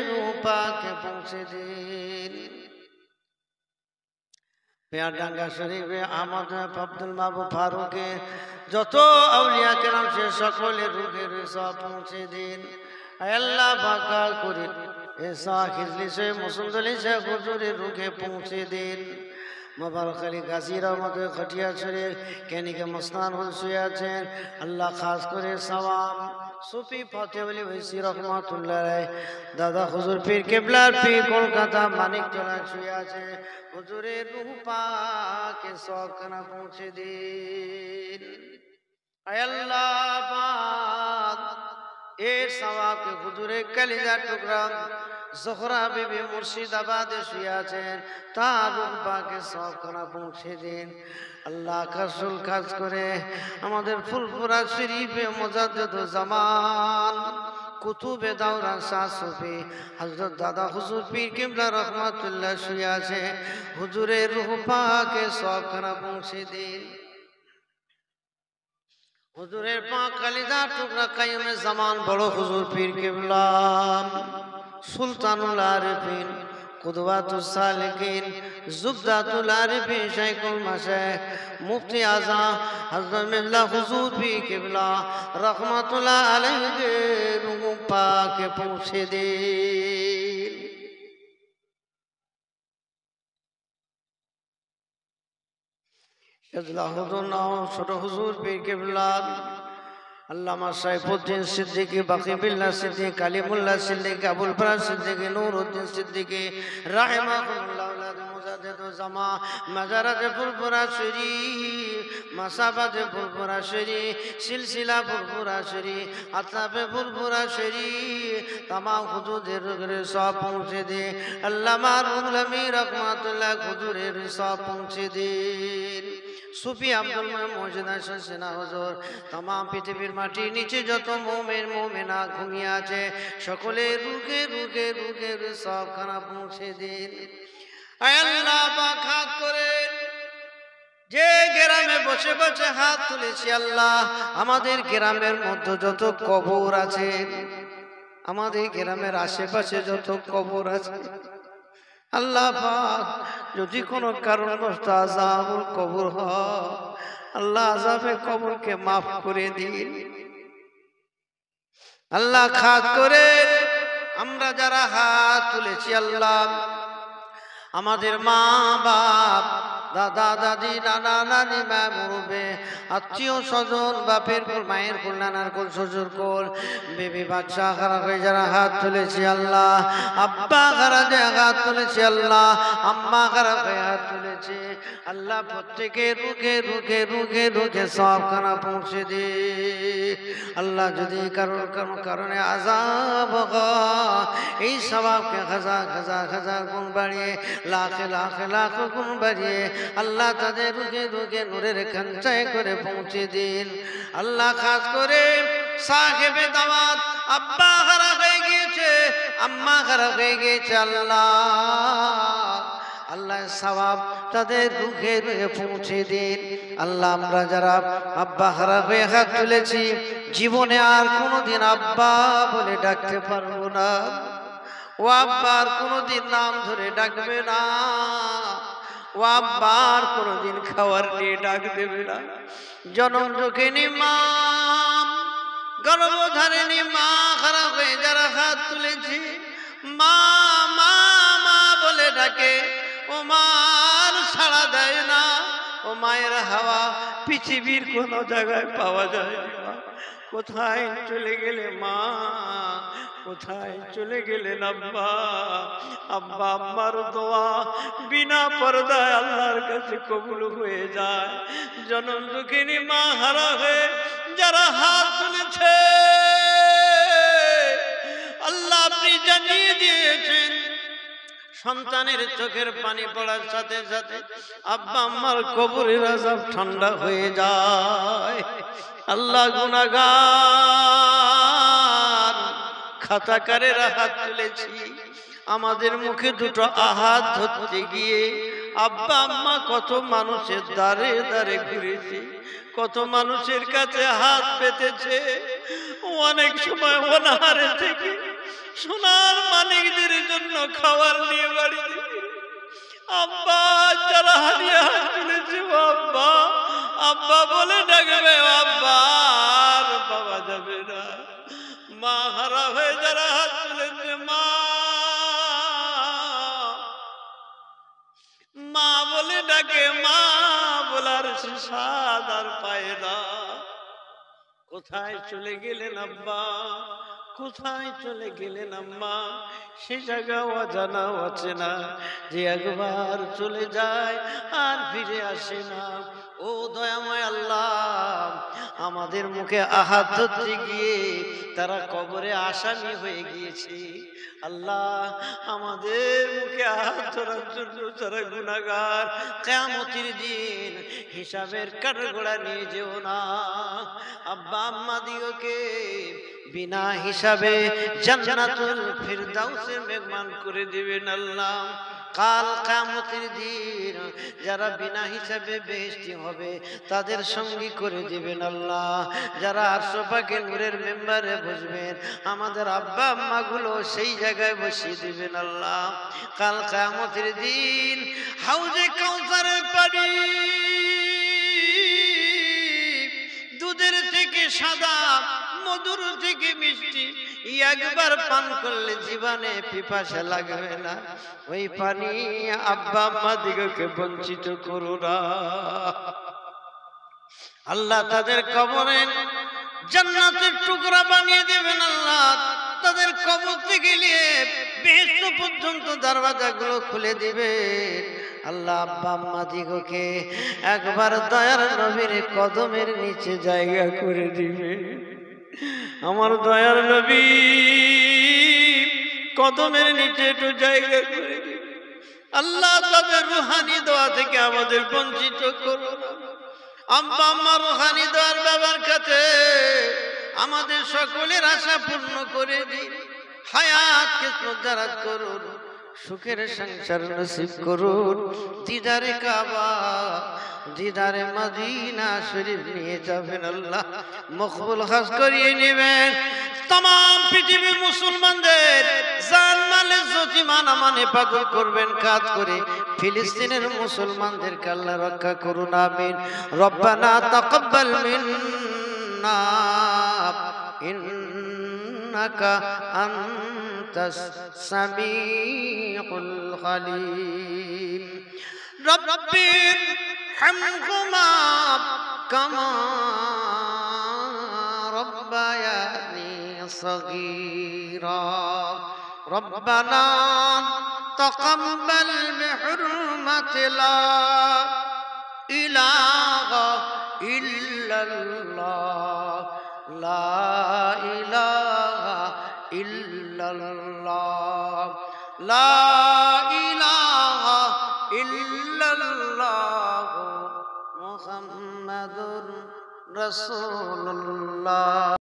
रूपा के पहुँचे दिन। प्यारडांगा शरीफ अहमद अब्दुल महबूब फारूक जतो औलिया केराम से सकले रूहे सब पहुँचे दिन। अल्लाह पाक करे ऐसा खिजली से मुसंदली से हुजूरे रूहे पहुँचे दिन। मुबारक अली गाजी रहमत खटिया शरीफ कहने के मस्तान हुल सुयाছেন अल्लाह खास करे सवाब সুফি ফতেউলি ওয়াইসি রহমাতুল্লাহ আলাইহি দাদা হুজুর পীর কেবলার পীর কলকাতা মানিকতলা শুয়ে আছে হুজুরের রূহ পাকে সবখানা পৌঁছে দিন আয় আল্লাহ পাক এর সওয়াবকে হুজুরের কলিজার টুকরা জোহরা বিবি মুর্শিদাবাদে শুয়ে আছেন তার রূহ পাকে সবখানা পৌঁছে দিন আল্লাহ কাসুল কাজ করে আমাদের ফুলপুরা শরীফে মুজাদ্দিদুজ্জামান কুতুবে দাওরা শাহ সুফি হযরত দাদা হুজুর পীর কিবলা রহমাতুল্লাহ শুয়ে আছে হুজুরের রূহ পাকে সবখানা পৌঁছে দিন হুজুরের পাক কলিজার টুকরা কাইয়ুমে জামান বড় হুজুর পীর কিবলা সুলতানুল আরিফিন কুদওয়াতুস সালিকিন জুবদাতুল আরিফিন শাইখুল মাশায়েখ মুফতি আযম হযরত মিল্লাহ হুজুর পীর কিবলা রাহমাতুল্লাহ আলাইহি রূহ পাকে পৌঁছে দিন ছোট হুজুর পীর কিবলা আল্লামা সাইফুদ্দিন সিদ্দিকী বাকিবিল্লাহ সিদ্দিকী কালিমুল্লাহ সিদ্দিকী আবুল ফরাজ সিদ্দিকী নূরউদ্দিন সিদ্দিকী রাহিমাহুল্লাহ আওলাদ মুজাদ্দিদুজ্জামান মাজারাতে ফুলপুরা শরীফ মাসাবাতে ফুলপুরা শরীফ সিলসিলা ফুলপুরা শরীফ আতাবে ফুলপুরা শরীফ तमाम হুজুরের রুহে সব পৌঁছে দে আল্লামা রুহুল আমিন রহমাতুল্লাহ হুজুরের সব পৌঁছে দিন সুফি আব্দুল মজিদ হাসান সিনা হুজুর तमाम পৃথিবীর মাটির নিচে যত মুমিন মুমিনা ঘুমিয়ে আছে সকলের রুহে রুহে রুহে সবখানা পৌঁছে দিন আয় আল্লাহ পাক হাত করে যে গ্রামে বসে বসে হাত তুলেছি আল্লাহ আমাদের গ্রামের মধ্যে যত কবর আছে আমাদের গ্রামের আশেপাশে যত কবর আছে আল্লাহ পাক যদি কোনো কারণবশত আযাবুল কবর হয় আল্লাহ আযাবে কবরকে maaf করে দিন আল্লাহ খাস করে আমরা যারা হাত তুলেছি আল্লাহ আমাদের মা বাপ দাদা দাদি নানা নানি মা মুরব্বি আত্মীয় স্বজন বাপের কোল মায়ের কোল নানার কোল শ্বশুর কোল বেবি বাচ্চা খারাপ হয়ে যারা হাত তুলেছি আল্লাহ আব্বা খারাপ হয়ে হাত তুলেছি আল্লাহ আম্মা খারাপ হয়ে হাত তুলেছে আল্লাহ প্রত্যেকের রুখে রুখে রুখে রুখে সবখানা পৌঁছে দে আল্লাহ যদি কারোর কোনো কারণে আযাব হয় এই সওয়াবকে হাজার হাজার হাজার গুণ বাড়িয়ে লাখে লাখে লাখ গুণ বাড়িয়ে আল্লাহ তাদের রুখে রুখে নূরের খানচায় করে পৌঁছে দিন আল্লাহ খাস করে সাহেবে দাওয়াত আব্বা খারাপ হয়ে গিয়েছে আম্মা খারাপ হয়ে গিয়েছে আল্লাহ আল্লাহ সওয়াব তাদের রুখে রুখে পৌঁছে দিন আল্লাহ আমরা যারা আব্বা খারাপ হয়ে হাত তুলেছি জীবনে আর কোনোদিন আব্বা বলে ডাকতে পারবো না ও আব্বার কোনোদিন নাম ধরে ডাকবে না ও আব্বার কোনোদিন খাবার নিয়ে ডাক দেবে না জনম দুঃখিনী মা গর্ভধারিণী মা খারাপ হয়ে যারা হাত তুলেছি মা মা মা বলে ডাকে ও মার সাড়া দেয় না ও মায়ের হাওয়া পৃথিবীর কোনো জায়গায় পাওয়া যায় না কোথায় চলে গেলে মা কোথায় চলে গেলেন আব্বা আব্বা আম্মার দোয়া বিনা পর্দায় আল্লাহর কাছে কবুল হয়ে যায় জনম দুঃখিনী মা হারা হয়ে যারা হাত তুলেছে আল্লাহ আপনি জানিয়ে দিয়েছেন সন্তানের চোখের পানি পড়ার সাথে সাথে আব্বা আম্মার কবরের আযাব ঠান্ডা হয়ে যায় আল্লাহ গুনাহগার খাতাকারের হাত তুলেছি আমাদের মুখে দুটো আহাত ধরতে গিয়ে আব্বা আম্মা কত মানুষের দ্বারে দ্বারে ঘুরেছে কত মানুষের কাছে হাত পেতেছে অনেক সময় অনাহারে থেকে সোনার মানিকদের জন্য খাবার নিয়ে বাড়ি আব্বা যারা হারিয়ে হাত তুলেছে আব্বা আব্বা বলে ডাকবে আব্বা আর বাবা যাবে না মা হারা হয়ে যারা হাত তুলেছে মা মা বলে ডাকে মা বলার স্বাদ আর পায় না কোথায় চলে গেলেন আব্বা, কোথায় চলে গেলেন আম্মা? সে জায়গা অজানা অচেনা, যে একবার চলে যায় আর ফিরে আসে না। ও দয়াময় আল্লাহ, আমাদের মুখে আহাত ধরতে গিয়ে তারা কবরে আসামি হয়ে গিয়েছে। আল্লাহ, আমাদের মুখে আহাত ধরার জন্য যারা গুনাহগার, কিয়ামতের দিন হিসাবের কাঠগড়া নিয়ে যেও না। আব্বা আম্মা দিগকে বিনা হিসাবে জান্নাতুল ফিরদাউসে মেহমান করে দিবেন আল্লাহ। কাল কিয়ামতের দিন যারা বিনা হিসাবে বেহেশতি হবে তাদের সঙ্গী করে দিবেন আল্লাহ। যারা আরশ পাকের নূরের মেম্বারে বসবেন আমাদের আব্বা আম্মা গুলো সেই জায়গায় বসিয়ে দিবেন আল্লাহ। কাল কিয়ামতের দিন হাউজে কাউসারের পানি দুধের থেকে সাদা, মধুর থেকে মিষ্টি, একবার পান করলে জীবনে পিপাসা লাগবে না। ওই পানি আব্বা আম্মা দিগকে বঞ্চিত করো না আল্লাহ। তাদের কবরে জান্নাতের টুকরা বানিয়ে দেবেন আল্লাহ। তাদের কবর থেকে নিয়ে বেহেশত পর্যন্ত দরওয়াজাগুলো খুলে দিবেন আল্লাহ। আব্বা আম্মা দিগকে একবার দয়ার নবীর কদমের নিচে জায়গা করে দিবে। আমার দয়ার নবী কদমের নিচে একটু জায়গা করে দিবে আল্লাহ। তাদের রুহানি দোয়া থেকে আমাদের বঞ্চিত করো না। আব্বা আম্মা রুহানি দোয়ার বাবার কাছে আমাদের সকলের আশা পূর্ণ করে দিন। হায়াতকে শ্রদ্ধারাজ করুন, সুখের সংসার নসিব করুন। দিদারে কাবা, দিদারে মদিনা শরীফ নিয়ে যাবেন আল্লাহ। মকবুল হজ করিয়ে নেবেন। तमाम পৃথিবীর মুসলমানদের জান মালে যতীমান আমান হেফাজত করবেন কাজ করে। ফিলিস্তিনের মুসলমানদেরকে আল্লাহ রক্ষা করুন, আমিন। রব্বানা তাকাব্বাল মিন্না ইন্নাকা আনতাস সামিউল আলিম। রব্বির হামহুমা কামা রব্বায়ানি সগীরা। রব্বানা তাকাব্বাল বিহুরমাতি লা ইলাহা ইল্লাল্লাহ, লা ইলাহা ইল্লাল্লাহ, লা ইলাহা ইল্লাল্লাহ মুহাম্মাদুর রাসূলুল্লাহ।